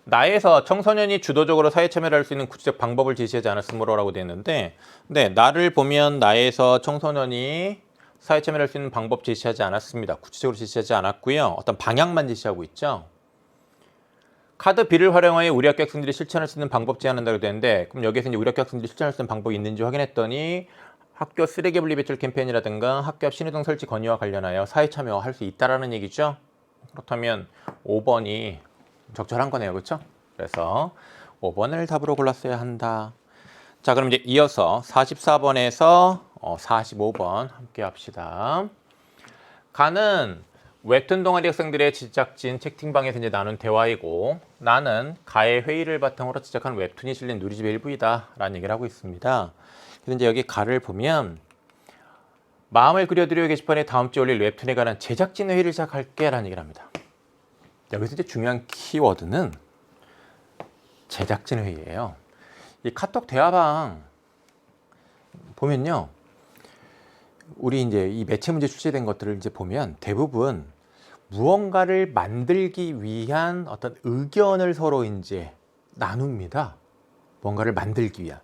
나에서 청소년이 주도적으로 사회 참여를 할 수 있는 구체적 방법을 제시하지 않았으므로 라고 되어 있는데 네, 나를 보면 나에서 청소년이 사회 참여를 할 수 있는 방법 제시하지 않았습니다. 구체적으로 제시하지 않았고요. 어떤 방향만 제시하고 있죠. 카드 B를 활용하여 우리 학교 학생들이 실천할 수 있는 방법 제안한다고 되는데 그럼 여기에서 이제 우리 학교 학생들이 실천할 수 있는 방법이 있는지 확인했더니 학교 쓰레기 분리 배출 캠페인이라든가 학교 앞 신호등 설치 건의와 관련하여 사회 참여할 수 있다라는 얘기죠. 그렇다면 5번이 적절한 거네요. 그렇죠? 그래서 5번을 답으로 골랐어야 한다. 자, 그럼 이제 이어서 44번에서 45번 함께 합시다. 가는 웹툰 동아리 학생들의 제작진 채팅방에서 이제 나눈 대화이고 나는 가의 회의를 바탕으로 제작한 웹툰이 실린 누리집의 일부이다 라는 얘기를 하고 있습니다. 그래서 이제 여기 가를 보면 마음을 그려드려 게시판에 다음 주에 올릴 웹툰에 관한 제작진 회의를 시작할게 라는 얘기를 합니다. 여기서 이제 중요한 키워드는 제작진 회의예요. 이 카톡 대화방 보면요. 우리 이제 이 매체 문제 출제된 것들을 이제 보면 대부분 무언가를 만들기 위한 어떤 의견을 서로 이제 나눕니다. 뭔가를 만들기 위한.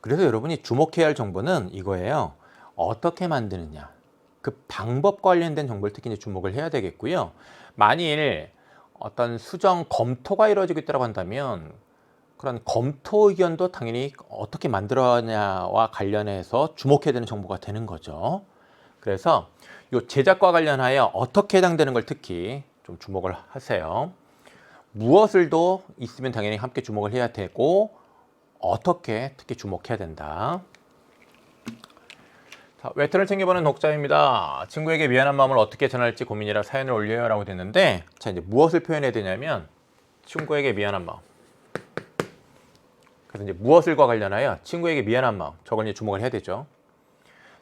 그래서 여러분이 주목해야 할 정보는 이거예요. 어떻게 만드느냐. 그 방법 관련된 정보를 특히 이제 주목을 해야 되겠고요. 만일 어떤 수정 검토가 이루어지고 있다고 한다면 그런 검토 의견도 당연히 어떻게 만들어냐와 관련해서 주목해야 되는 정보가 되는 거죠. 그래서 이 제작과 관련하여 어떻게 해당되는 걸 특히 좀 주목을 하세요. 무엇을도 있으면 당연히 함께 주목을 해야 되고 어떻게 특히 주목해야 된다. 자, 웹툰을 챙겨보는 독자입니다. 친구에게 미안한 마음을 어떻게 전할지 고민이라 사연을 올려요 라고 됐는데 자, 이제 무엇을 표현해야 되냐면 친구에게 미안한 마음. 그래서 이제 무엇을과 관련하여 친구에게 미안한 마음 저걸 이제 주목을 해야 되죠.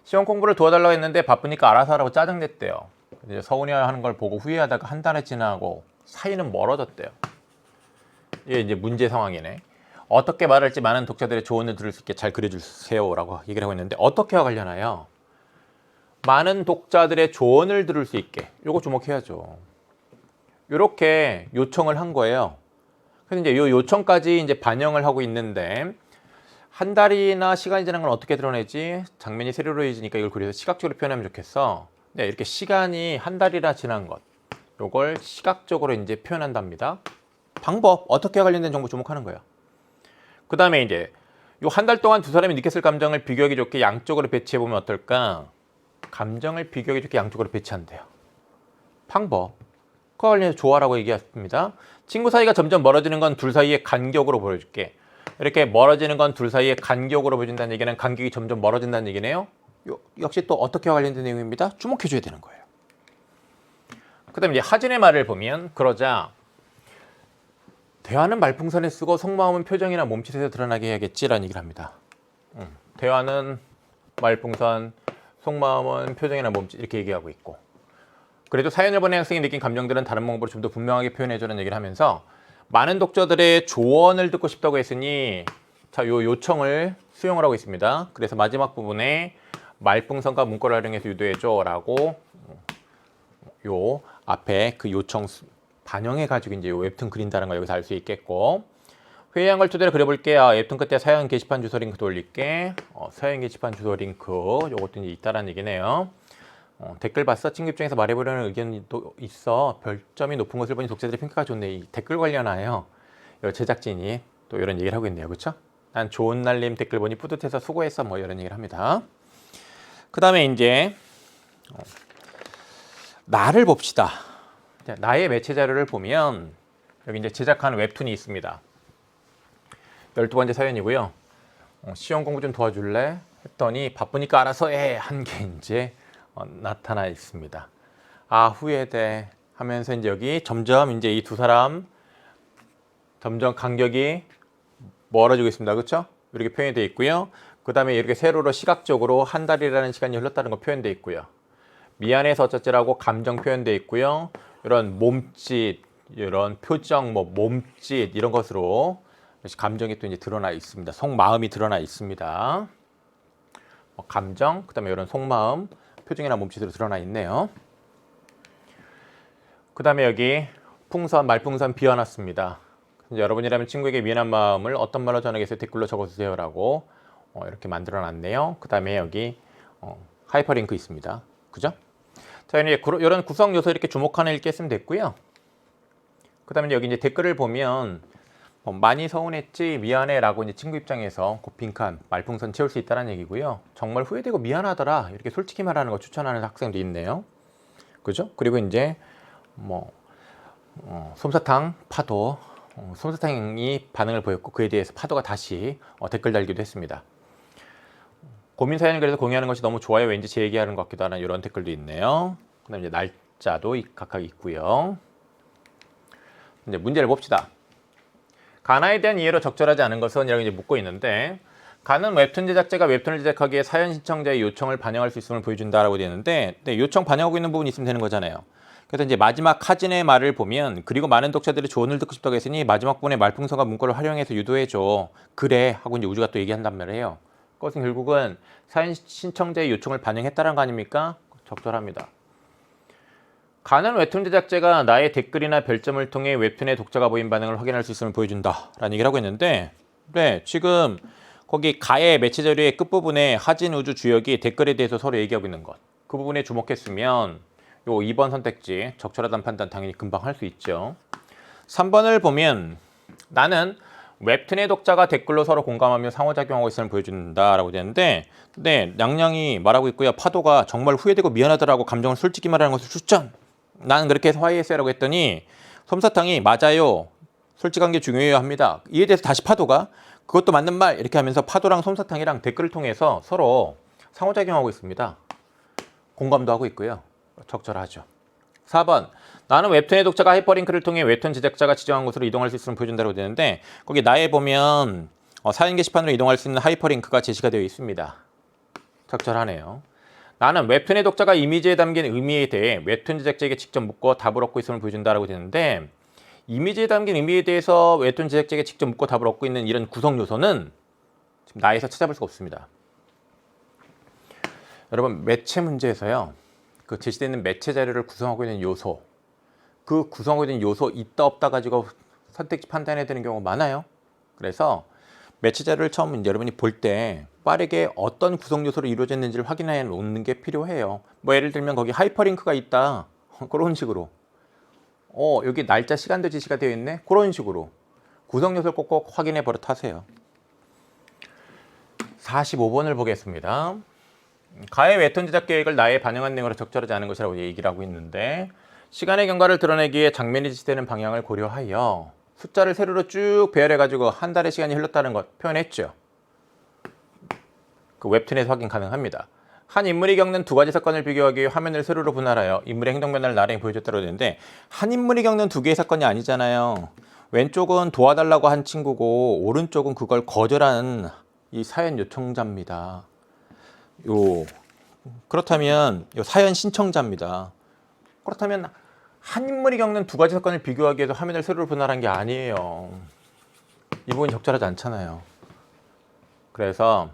시험 공부를 도와달라고 했는데 바쁘니까 알아서 하라고 짜증냈대요. 이제 서운해하는 걸 보고 후회하다가 한 달이 지나고 사이는 멀어졌대요. 이게 이제 문제 상황이네. 어떻게 말할지 많은 독자들의 조언을 들을 수 있게 잘 그려주세요 라고 얘기를 하고 있는데 어떻게와 관련하여 많은 독자들의 조언을 들을 수 있게 요거 주목해야죠. 이렇게 요청을 한 거예요. 그래서 이제 요 요청까지 이제 반영을 하고 있는데 한 달이나 시간이 지난 건 어떻게 드러내지? 장면이 세로로해지니까 이걸 그려서 시각적으로 표현하면 좋겠어. 네, 이렇게 시간이 한 달이나 지난 것 요걸 시각적으로 이제 표현한답니다. 방법 어떻게 관련된 정보 주목하는 거예요. 그 다음에 이제 요 한 달 동안 두 사람이 느꼈을 감정을 비교하기 좋게 양쪽으로 배치해 보면 어떨까? 감정을 비교하기 좋게 양쪽으로 배치한대요. 방법 그와 관련해서 조화라고 얘기했습니다. 친구 사이가 점점 멀어지는 건 둘 사이의 간격으로 보여줄게. 이렇게 멀어지는 건 둘 사이의 간격으로 보여준다는 얘기는 간격이 점점 멀어진다는 얘기네요. 역시 또 어떻게 관련된 내용입니다. 주목해줘야 되는 거예요. 그 다음에 이제 하진의 말을 보면 그러자 대화는 말풍선에 쓰고 속마음은 표정이나 몸짓에서 드러나게 해야겠지라는 얘기를 합니다. 대화는 말풍선, 속마음은 표정이나 몸짓 이렇게 얘기하고 있고 그래도 사연을 보낸 학생이 느낀 감정들은 다른 방법으로 좀 더 분명하게 표현해주는 얘기를 하면서 많은 독자들의 조언을 듣고 싶다고 했으니 자, 요 요청을 수용을 하고 있습니다. 그래서 마지막 부분에 말풍선과 문구를 활용해서 유도해줘 라고 요 앞에 그 요청 반영해 가지고 이제 웹툰 그린다는 걸 여기서 알 수 있겠고 회의한 걸 토대로 그려볼게요. 웹툰 끝에 사연 게시판 주소 링크도 올릴게. 사연 게시판 주소 링크 요것도 이제 있다라는 얘기네요. 댓글 봤어? 친구 입장에서 말해보려는 의견이 또 있어. 별점이 높은 것을 보니 독자들의 평가가 좋네. 이 댓글 관련하여 제작진이 또 이런 얘기를 하고 있네요. 그렇죠? 난 좋은 날님 댓글 보니 뿌듯해서 수고했어. 뭐 이런 얘기를 합니다. 그 다음에 이제 나를 봅시다. 나의 매체 자료를 보면 여기 이제 제작한 웹툰이 있습니다. 12번째 사연이고요. 시험 공부 좀 도와줄래? 했더니 바쁘니까 알아서 해 한 게 이제 나타나 있습니다. 아 후회돼 하면서 이제 여기 점점 이제 이 두 사람 점점 간격이 멀어지고 있습니다. 그렇죠? 이렇게 표현이 되어 있고요. 그 다음에 이렇게 세로로 시각적으로 한 달이라는 시간이 흘렀다는 거 표현되어 있고요. 미안해서 어쩌지라고 감정 표현되어 있고요. 이런 몸짓 이런 표정, 뭐 몸짓 이런 것으로 감정이 또 이제 드러나 있습니다. 속마음이 드러나 있습니다. 감정, 그다음에 이런 속마음, 표정이나 몸짓으로 드러나 있네요. 그다음에 여기 풍선, 말풍선 비워놨습니다. 여러분이라면 친구에게 미안한 마음을 어떤 말로 전하겠어요? 댓글로 적어주세요라고 이렇게 만들어놨네요. 그다음에 여기 하이퍼링크 있습니다. 그죠? 자, 이제 이런 구성 요소 이렇게 주목하는 읽기 했으면 됐고요. 그다음에 여기 이제 댓글을 보면 많이 서운했지 미안해라고 이제 친구 입장에서 그 빈칸 말풍선 채울 수 있다는 얘기고요. 정말 후회되고 미안하더라 이렇게 솔직히 말하는 거 추천하는 학생도 있네요. 그죠? 그리고 이제 솜사탕 파도 솜사탕이 반응을 보였고 그에 대해서 파도가 다시 댓글 달기도 했습니다. 고민 사연을 그래서 공유하는 것이 너무 좋아요. 왠지 제 얘기하는 것 같기도 하는 이런 댓글도 있네요. 그다음 이제 날짜도 각각 있고요. 이제 문제를 봅시다. 가나에 대한 이해로 적절하지 않은 것은 이라고 이제 묻고 있는데, 가는 웹툰 제작자가 웹툰을 제작하기에 사연 신청자의 요청을 반영할 수 있음을 보여준다라고 되어 있는데, 네, 요청 반영하고 있는 부분이 있으면 되는 거잖아요. 그래서 이제 마지막 하진의 말을 보면, 그리고 많은 독자들이 조언을 듣고 싶다고 했으니 마지막 부분에 말풍선과 문구를 활용해서 유도해줘. 그래 하고 이제 우주가 또 얘기한단 말이에요. 그것은 결국은 사연 신청자의 요청을 반영했다는 거 아닙니까? 적절합니다. 가는 웹툰 제작자가 나의 댓글이나 별점을 통해 웹툰의 독자가 보인 반응을 확인할 수 있음을 보여준다 라는 얘기를 하고 있는데, 네, 지금 거기 가의 매체 자료의 끝부분에 하진 우주 주역이 댓글에 대해서 서로 얘기하고 있는 것, 그 부분에 주목했으면 요 2번 선택지 적절하다는 판단 당연히 금방 할 수 있죠. 3번을 보면 나는 웹툰의 독자가 댓글로 서로 공감하며 상호작용하고 있음을 보여준다 라고 되는데, 네, 냥냥이 말하고 있고요. 파도가 정말 후회되고 미안하더라고 감정을 솔직히 말하는 것을 추천. 나는 그렇게 해서 화해했어요 라고 했더니 솜사탕이 맞아요. 솔직한 게 중요해야 합니다. 이에 대해서 다시 파도가 그것도 맞는 말 이렇게 하면서 파도랑 솜사탕이랑 댓글을 통해서 서로 상호작용하고 있습니다. 공감도 하고 있고요. 적절하죠. 4번 나는 웹툰의 독자가 하이퍼링크를 통해 웹툰 제작자가 지정한 곳으로 이동할 수 있음을 보여준다고 되는데, 거기 나에 보면 사연 게시판으로 이동할 수 있는 하이퍼링크가 제시가 되어 있습니다. 적절하네요. 나는 웹툰의 독자가 이미지에 담긴 의미에 대해 웹툰 제작자에게 직접 묻고 답을 얻고 있음을 보여준다고 되는데, 이미지에 담긴 의미에 대해서 웹툰 제작자에게 직접 묻고 답을 얻고 있는 이런 구성 요소는 지금 나에서 찾아볼 수가 없습니다. 여러분, 매체 문제에서요, 그 제시되어 있는 매체 자료를 구성하고 있는 요소, 그 구성하고 있는 요소 있다 없다 가지고 선택지 판단해야 되는 경우가 많아요. 그래서 매체 자료를 처음 여러분이 볼 때 빠르게 어떤 구성 요소로 이루어졌는지를 확인해 놓는 게 필요해요. 뭐 예를 들면 거기 하이퍼링크가 있다. 그런 식으로. 여기 날짜 시간도 제시가 되어 있네. 그런 식으로. 구성 요소를 꼭꼭 확인해 버릇하세요. 45번을 보겠습니다. 가의 웹툰 제작 계획을 나에 반영한 내용으로 적절하지 않은 것이라고 얘기를 하고 있는데, 시간의 경과를 드러내기에 장면이 지시되는 방향을 고려하여 숫자를 세로로 쭉 배열해가지고 한 달의 시간이 흘렀다는 것 표현했죠. 그 웹툰에서 확인 가능합니다. 한 인물이 겪는 두 가지 사건을 비교하기 위해 화면을 세로로 분할하여 인물의 행동 변화를 나란히 보여줬다고 했는데, 한 인물이 겪는 두 개의 사건이 아니잖아요. 왼쪽은 도와달라고 한 친구고 오른쪽은 그걸 거절한 이 사연 요청자입니다. 그렇다면 사연 신청자입니다. 그렇다면 한 인물이 겪는 두 가지 사건을 비교하기 위해서 화면을 세로로 분할한 게 아니에요. 이 부분이 적절하지 않잖아요. 그래서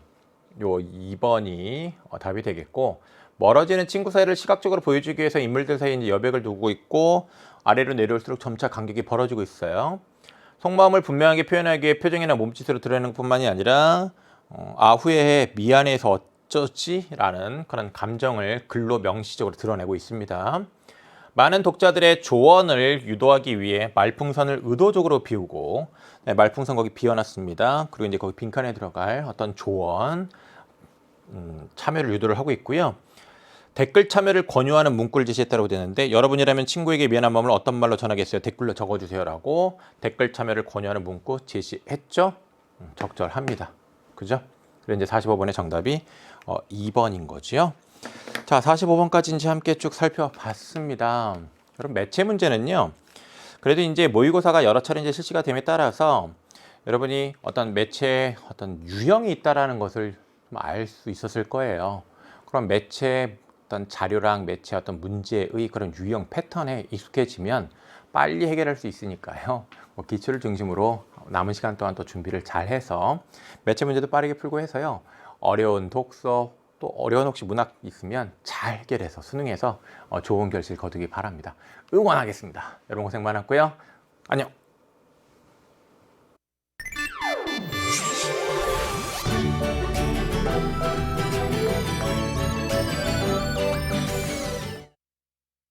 요 2번이 답이 되겠고, 멀어지는 친구 사이를 시각적으로 보여주기 위해서 인물들 사이에 이제 여백을 두고 있고 아래로 내려올수록 점차 간격이 벌어지고 있어요. 속마음을 분명하게 표현하기 위해 표정이나 몸짓으로 드러내는 것뿐만이 아니라 후회해 미안해서 어쩌지? 라는 그런 감정을 글로 명시적으로 드러내고 있습니다. 많은 독자들의 조언을 유도하기 위해 말풍선을 의도적으로 비우고, 네, 말풍선 거기 비워놨습니다. 그리고 이제 거기 빈칸에 들어갈 어떤 조언, 참여를 유도를 하고 있고요. 댓글 참여를 권유하는 문구를 제시했다고 되는데, 여러분이라면 친구에게 미안한 마음을 어떤 말로 전하겠어요? 댓글로 적어주세요라고 댓글 참여를 권유하는 문구 제시했죠? 적절합니다. 그죠? 그리고 이제 45번의 정답이 2번인 거지요. 자, 45번까지 이제 함께 쭉 살펴봤습니다. 여러분, 매체 문제는요, 그래도 이제 모의고사가 여러 차례 이제 실시가 됨에 따라서 여러분이 어떤 매체의 어떤 유형이 있다라는 것을 알 수 있었을 거예요. 그럼 매체 어떤 자료랑 매체 어떤 문제의 그런 유형 패턴에 익숙해지면 빨리 해결할 수 있으니까요. 기출을 중심으로 남은 시간 동안 또 준비를 잘 해서 매체 문제도 빠르게 풀고 해서요. 어려운 독서 또 어려운 혹시 문학 있으면 잘 해결해서 수능에서 좋은 결실 거두기 바랍니다. 응원하겠습니다. 여러분 고생 많았고요. 안녕.